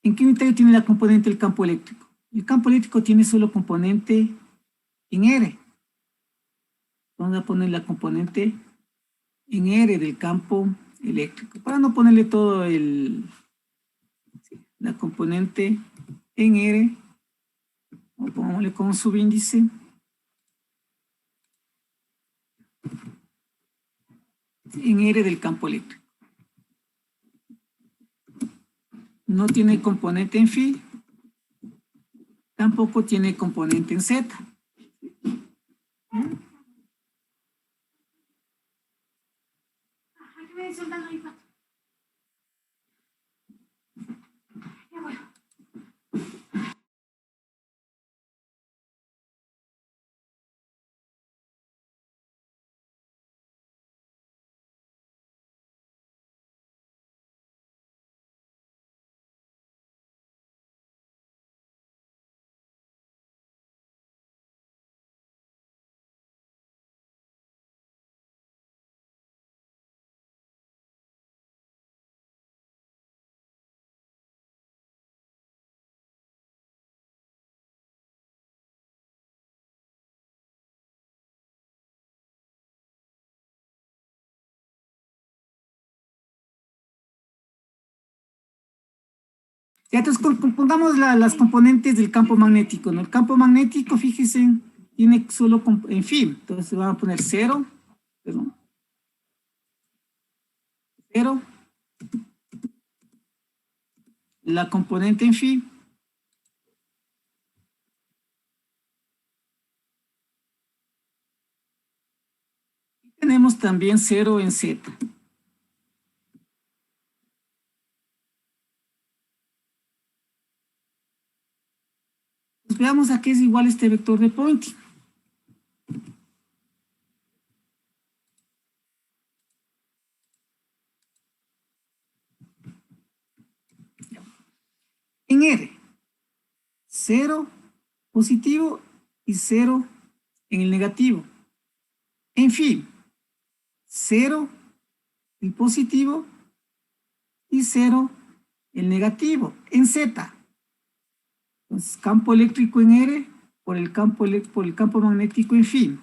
¿En qué unitario tiene la componente del campo eléctrico? El campo eléctrico tiene solo componente en R. Vamos a poner la componente en R del campo eléctrico, para no ponerle todo la componente en R, o pongámosle como subíndice en R del campo eléctrico. No tiene componente en phi, tampoco tiene componente en Z. Ya, entonces pongamos las componentes del campo magnético, ¿no? El campo magnético, fíjense, tiene solo, en fin, entonces vamos a poner 0, perdón, 0, la componente en fin, y tenemos también 0 en Z. Pues veamos a qué es igual este vector de Poynting. En R, 0 positivo y 0 en el negativo. En fin, 0 el positivo y 0 el negativo. En Z, entonces campo eléctrico en R por el campo magnético en fin.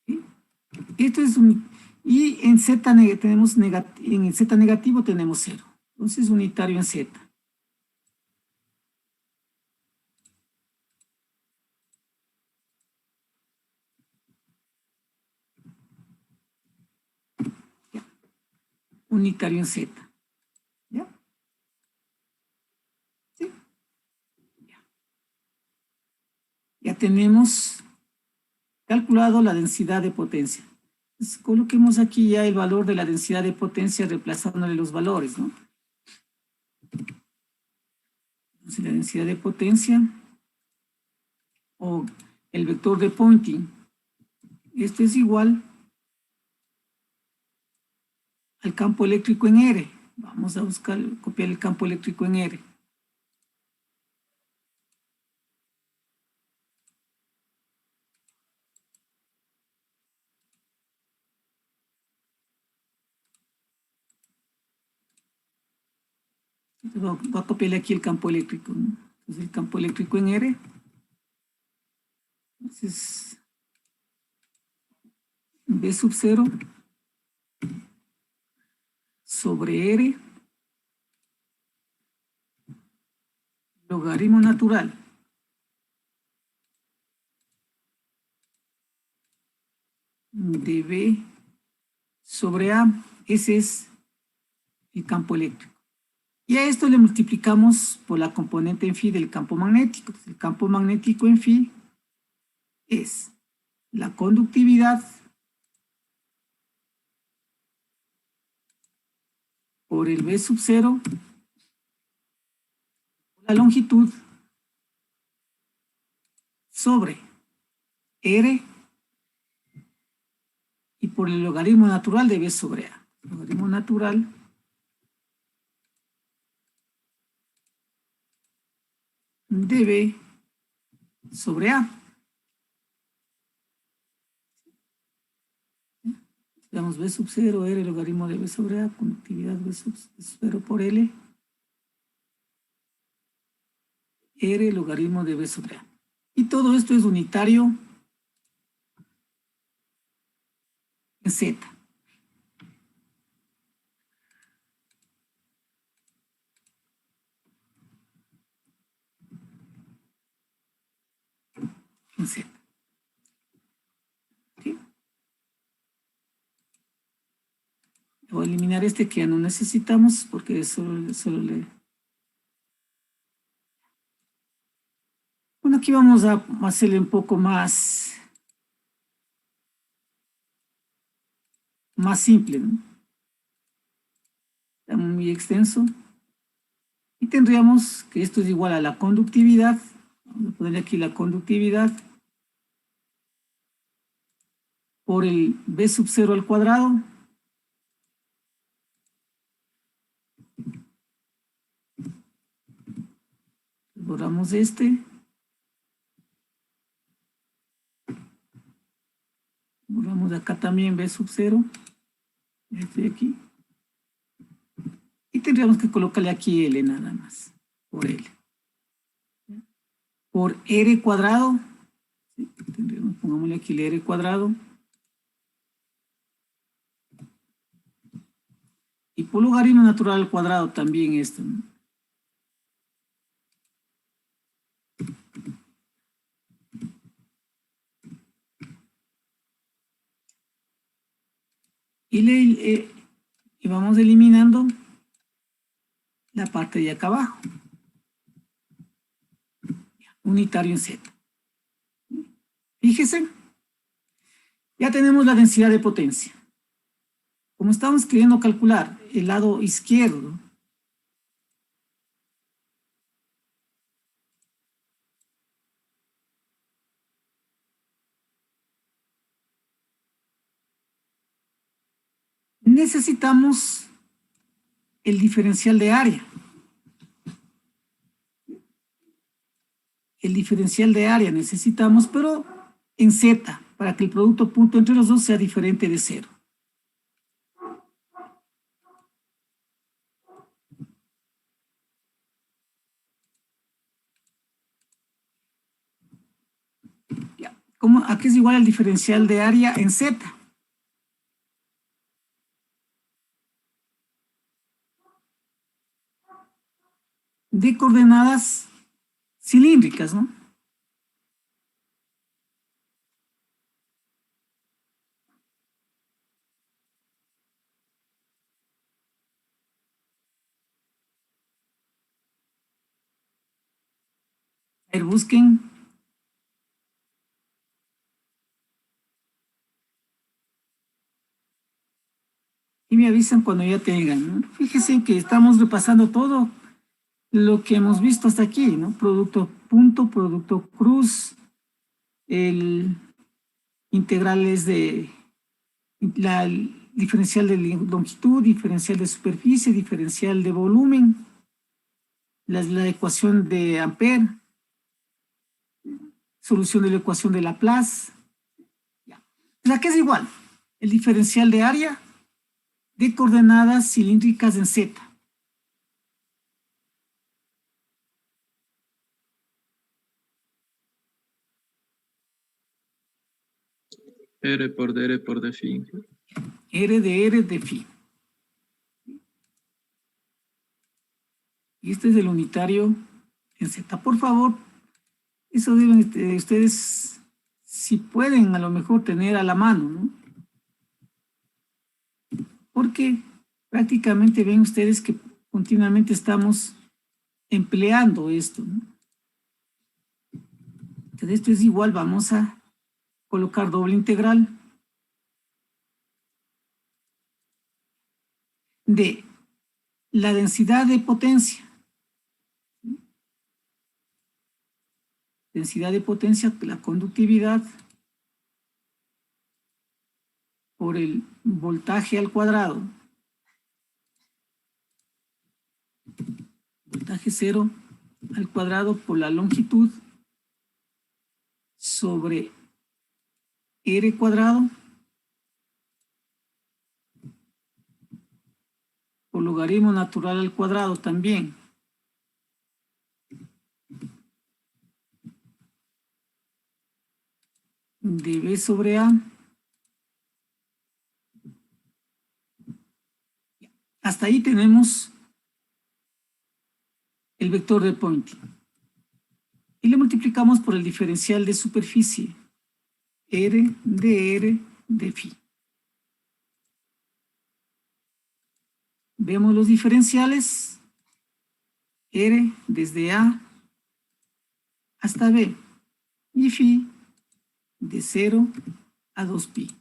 ¿Sí? Esto es y en Z tenemos en el Z negativo tenemos 0. Entonces unitario en Z. Ya. Unitario en Z. ¿Ya? ¿Sí? Ya tenemos calculado la densidad de potencia. Entonces, coloquemos aquí ya el valor de la densidad de potencia reemplazándole los valores, ¿no? Entonces, la densidad de potencia o el vector de Poynting, esto es igual al campo eléctrico en R. Vamos a buscar, copiar el campo eléctrico en R. Entonces, voy a copiarle aquí el campo eléctrico, ¿no? Entonces el campo eléctrico en R. Entonces, B sub 0 sobre R logaritmo natural de B sobre A. Ese es el campo eléctrico. Y a esto le multiplicamos por la componente en phi del campo magnético. El campo magnético en phi es la conductividad por el B sub 0, la longitud sobre R y por el logaritmo natural de B sobre A. Logaritmo natural de B sobre A. Damos B sub 0, R, logaritmo de B sobre A, conductividad B sub 0 por L, R, logaritmo de B sobre A. Y todo esto es unitario en Z. En Z. ¿Sí? Voy a eliminar este que ya no necesitamos porque solo le... Bueno, aquí vamos a hacerle un poco más simple, ¿no? Está muy extenso. Y tendríamos que esto es igual a la conductividad. Vamos a poner aquí la conductividad por el B sub 0 al cuadrado. Borramos este. Borramos acá también B sub 0. Estoy aquí. Y tendríamos que colocarle aquí L nada más. Por L. Por R cuadrado. ¿Sí? tendremos, pongámosle aquí el R cuadrado. Y por logaritmo natural al cuadrado también esto, ¿no? Y vamos eliminando la parte de acá abajo. Unitario en Z. Fíjese, ya tenemos la densidad de potencia. Como estamos queriendo calcular el lado izquierdo, necesitamos el diferencial de área. El diferencial de área necesitamos, pero en Z, para que el producto punto entre los dos sea diferente de 0. ¿A qué es igual el diferencial de área en Z? De coordenadas cilíndricas, ¿no? A ver, busquen. Y me avisan cuando ya tengan, ¿no? Fíjense que estamos repasando todo lo que hemos visto hasta aquí, ¿no? Producto punto, producto cruz, el integrales de la diferencial de longitud, diferencial de superficie, diferencial de volumen, la ecuación de Ampère, solución de la ecuación de Laplace. ¿La que es igual? El diferencial de área de coordenadas cilíndricas en Z.
R por D phi.
R de phi. Y este es el unitario en Z. Por favor, eso deben ustedes, si pueden, a lo mejor tener a la mano, ¿no? Porque prácticamente ven ustedes que continuamente estamos empleando esto, ¿no? Entonces esto es igual, vamos a colocar doble integral de la densidad de potencia. Densidad de potencia, la conductividad, por el voltaje al cuadrado. Voltaje 0 al cuadrado por la longitud sobre R cuadrado por logaritmo natural al cuadrado también. De B sobre A. Hasta ahí tenemos el vector de Poynting. Y le multiplicamos por el diferencial de superficie. R de phi. Vemos los diferenciales. R desde A hasta B. Y phi de 0 a 2pi.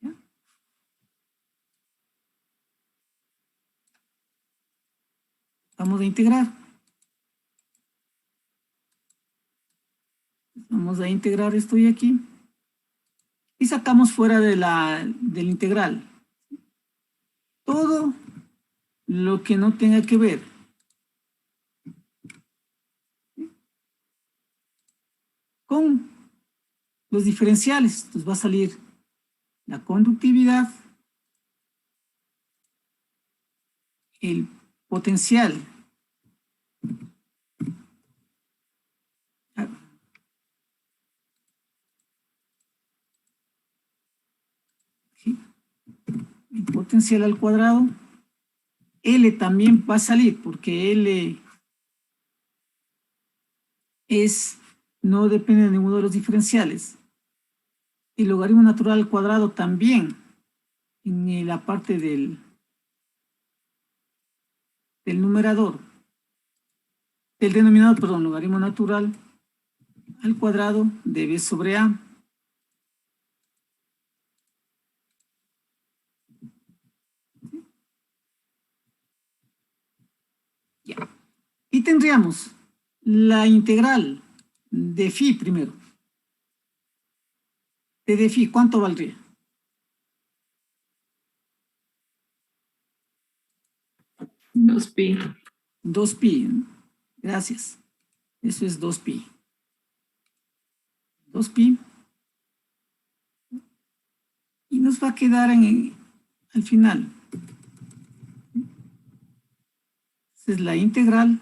¿Ya? Vamos a integrar. Vamos a integrar esto y aquí. Y sacamos fuera de del integral todo lo que no tenga que ver con los diferenciales. Entonces va a salir la conductividad, el potencial. potencial al cuadrado. L también va a salir porque L no depende de ninguno de los diferenciales. El logaritmo natural al cuadrado también en la parte del numerador, del denominador, perdón, logaritmo natural al cuadrado de b sobre a. Ya. Y tendríamos la integral de phi primero. De phi, ¿cuánto valdría?
2pi.
2pi, ¿no? Gracias. Eso es 2pi. 2pi. Y nos va a quedar al final. Esa es la integral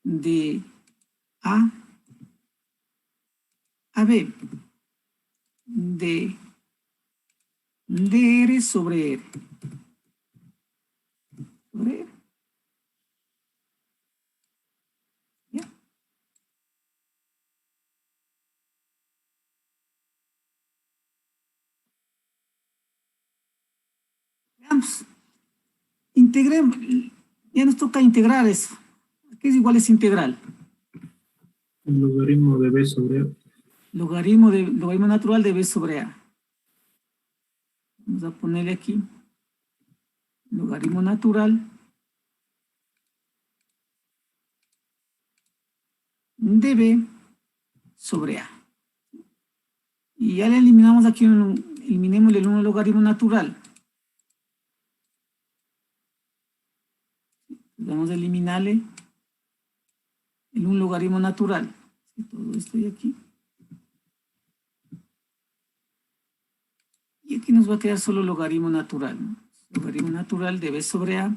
de a b de r sobre r. Sobre r. ¿Ya? Veamos. Integremos. Ya nos toca integrar eso. ¿Qué es igual es integral?
El logaritmo de b sobre a.
Logaritmo natural de b sobre a. Vamos a ponerle aquí. Logaritmo natural de b sobre a. Y ya le eliminamos aquí, eliminemos el 1 logaritmo natural. Vamos a eliminarle el 1 logaritmo natural. Todo esto de aquí. Y aquí nos va a quedar solo logaritmo natural, ¿no? Logaritmo natural de b sobre a.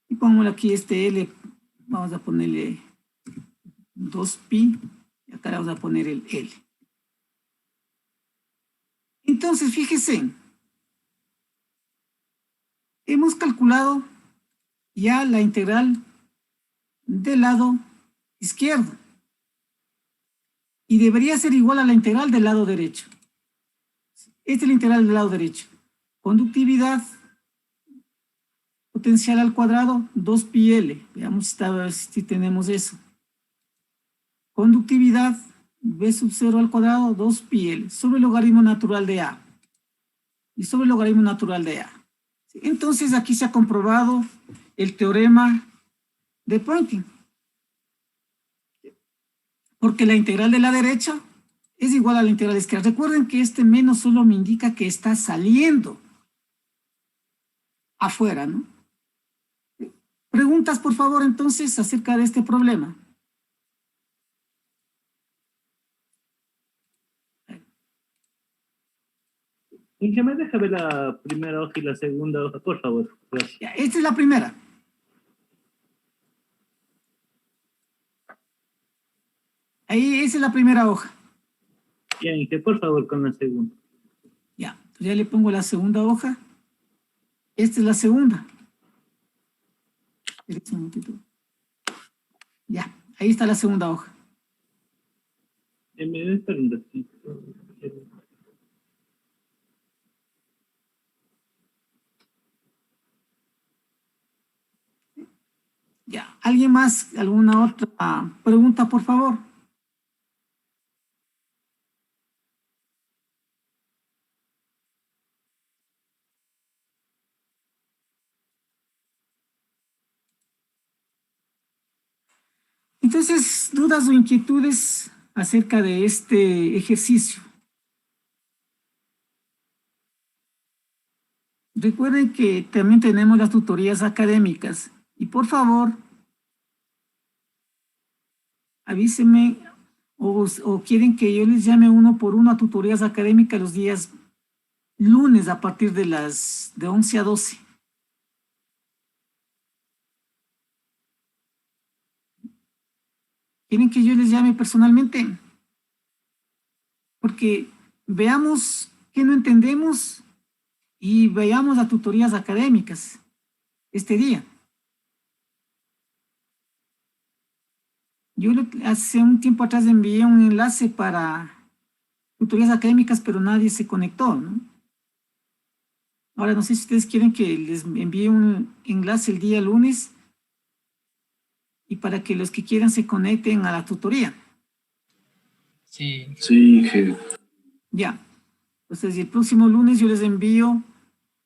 Y pongámosle aquí este L, vamos a ponerle 2pi, y acá le vamos a poner el L. Entonces, fíjese, hemos calculado ya la integral del lado izquierdo. Y debería ser igual a la integral del lado derecho. Esta es la integral del lado derecho. Conductividad potencial al cuadrado, 2pi L. Veamos si tenemos eso. Conductividad b sub 0 al cuadrado, 2pi L. Sobre el logaritmo natural de a. Y sobre el logaritmo natural de a. Entonces aquí se ha comprobado el teorema de Poynting. Porque la integral de la derecha es igual a la integral de la izquierda. Recuerden que este menos solo me indica que está saliendo afuera, ¿no? Preguntas, por favor, entonces, acerca de este problema.
¿En qué me deja ver la primera hoja y la segunda hoja, por favor? Gracias.
Ya, esta es la primera. Ahí, esa es la primera hoja.
Bien, que por favor con la segunda.
Ya, entonces ya le pongo la segunda hoja. Esta es la segunda. Ya, ahí está la segunda hoja.
Me debe estar un ratito.
Ya, ¿alguien más? ¿Alguna otra pregunta, por favor? Entonces, dudas o inquietudes acerca de este ejercicio. Recuerden que también tenemos las tutorías académicas y por favor, avísenme o quieren que yo les llame uno por uno a tutorías académicas los días lunes a partir de 11 a 12. ¿Quieren que yo les llame personalmente? Porque veamos qué no entendemos y veamos las tutorías académicas este día. Yo hace un tiempo atrás envié un enlace para tutorías académicas, pero nadie se conectó, ¿no? Ahora, no sé si ustedes quieren que les envíe un enlace el día lunes y para que los que quieran se conecten a la tutoría.
Sí,
Sí, Inge.
Ya. Entonces, el próximo lunes yo les envío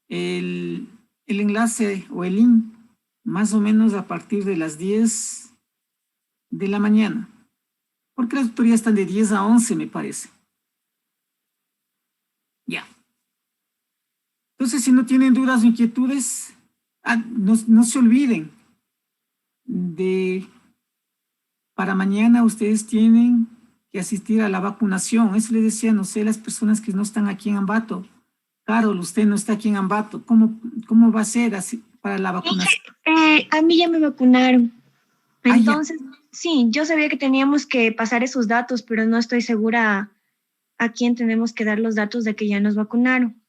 el enlace o el link más o menos a partir de las 10 de la mañana. Porque las tutorías están de 10 a 11, me parece. Ya. Entonces, si no tienen dudas o inquietudes, no se olviden de, para mañana ustedes tienen que asistir a la vacunación. Eso les decía, no sé, las personas que no están aquí en Ambato. Carol, usted no está aquí en Ambato. ¿Cómo va a ser así para la vacunación?
A mí ya me vacunaron.
Ah, ya.
Entonces, sí, yo sabía que teníamos que pasar esos datos, pero no estoy segura a quién tenemos que dar los datos de que ya nos vacunaron.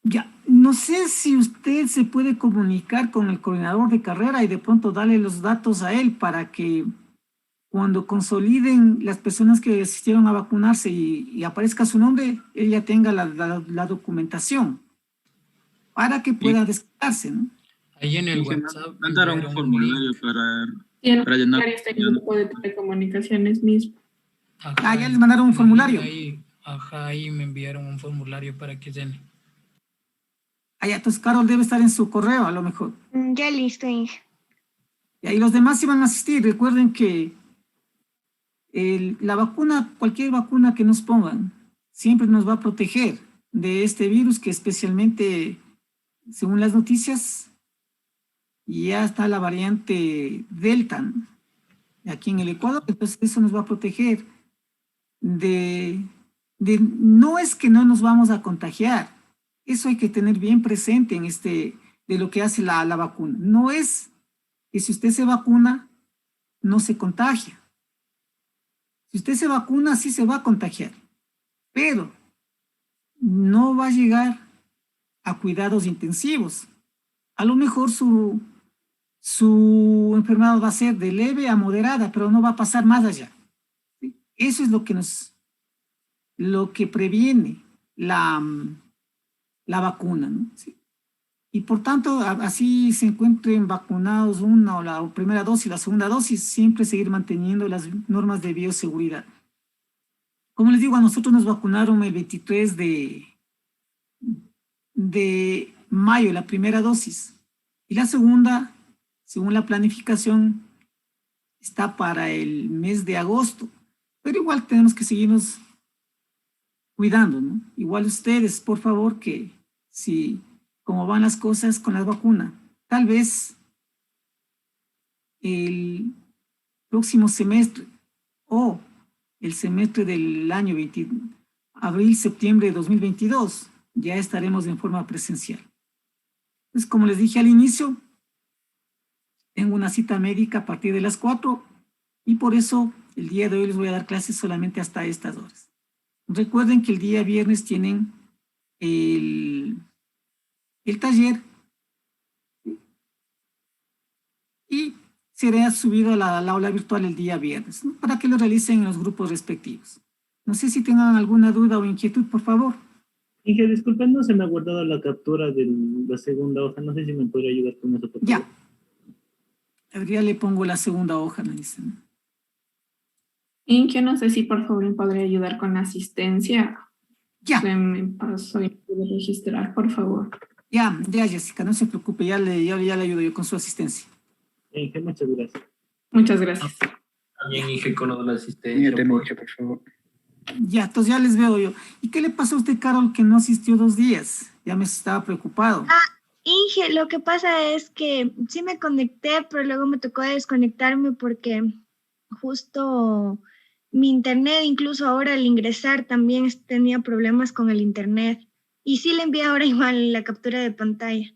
Ya, no sé si usted se puede comunicar con el coordinador de carrera y de pronto darle los datos a él para que cuando consoliden las personas que asistieron a vacunarse y aparezca su nombre, él ya tenga la documentación para que pueda descargarse, ¿no?
ahí en el
Inge,
WhatsApp
mandaron un
enviaron
formulario
link.
Y el
para llenar.
formulario está en el grupo de telecomunicaciones mismo.
Ajá,
Ya les mandaron un formulario.
Ahí me enviaron un formulario para que den.
Ya, entonces Carol debe estar en su correo a lo mejor.
Ya listo, Inge.
Y ahí los demás iban a asistir. Recuerden que la vacuna, cualquier vacuna que nos pongan, siempre nos va a proteger de este virus que especialmente, según las noticias, ya está la variante Delta, ¿no? Aquí en el Ecuador. Entonces eso nos va a proteger no es que no nos vamos a contagiar. Eso hay que tener bien presente de lo que hace la vacuna. No es que si usted se vacuna, no se contagia. Si usted se vacuna, sí se va a contagiar, pero no va a llegar a cuidados intensivos. A lo mejor su enfermedad va a ser de leve a moderada, pero no va a pasar más allá. ¿Sí? Eso es lo que previene la vacuna, ¿no? ¿Sí? Y por tanto, así se encuentren vacunados una o la primera dosis, la segunda dosis, siempre seguir manteniendo las normas de bioseguridad. Como les digo, a nosotros nos vacunaron el 23 de mayo, la primera dosis. Y la segunda, según la planificación, está para el mes de agosto. Pero igual tenemos que seguirnos cuidando, ¿no? Igual ustedes, por favor, que si como van las cosas con la vacuna, tal vez el próximo semestre o el semestre del año abril-septiembre de 2022, ya estaremos en forma presencial. Entonces, como les dije al inicio, tengo una cita médica a partir de las 4 y por eso el día de hoy les voy a dar clases solamente hasta estas horas. Recuerden que el día viernes tienen el taller y será subido a la aula virtual el día viernes, ¿no? Para que lo realicen en los grupos respectivos. No sé si tengan alguna duda o inquietud, por favor.
Inge, disculpa, no se me ha guardado la captura de la segunda hoja. No sé si me podría ayudar con eso, por favor.
Ya. A ver, ya le pongo la segunda hoja, me dicen.
Inge, no sé si por favor me podría ayudar con la asistencia.
Ya.
Se me pasó y pude registrar, por favor.
Ya, Jessica, no se preocupe, ya le ayudo yo con su asistencia.
Inge, muchas gracias.
Muchas gracias.
También Inge con lo de la asistencia.
Por favor.
Ya, entonces ya les veo yo. ¿Y qué le pasó a usted, Carol, que no asistió 2 días? Ya me estaba preocupado.
Inge, lo que pasa es que sí me conecté, pero luego me tocó desconectarme porque justo mi internet, incluso ahora al ingresar, también tenía problemas con el internet. Y sí le envié ahora igual la captura de pantalla.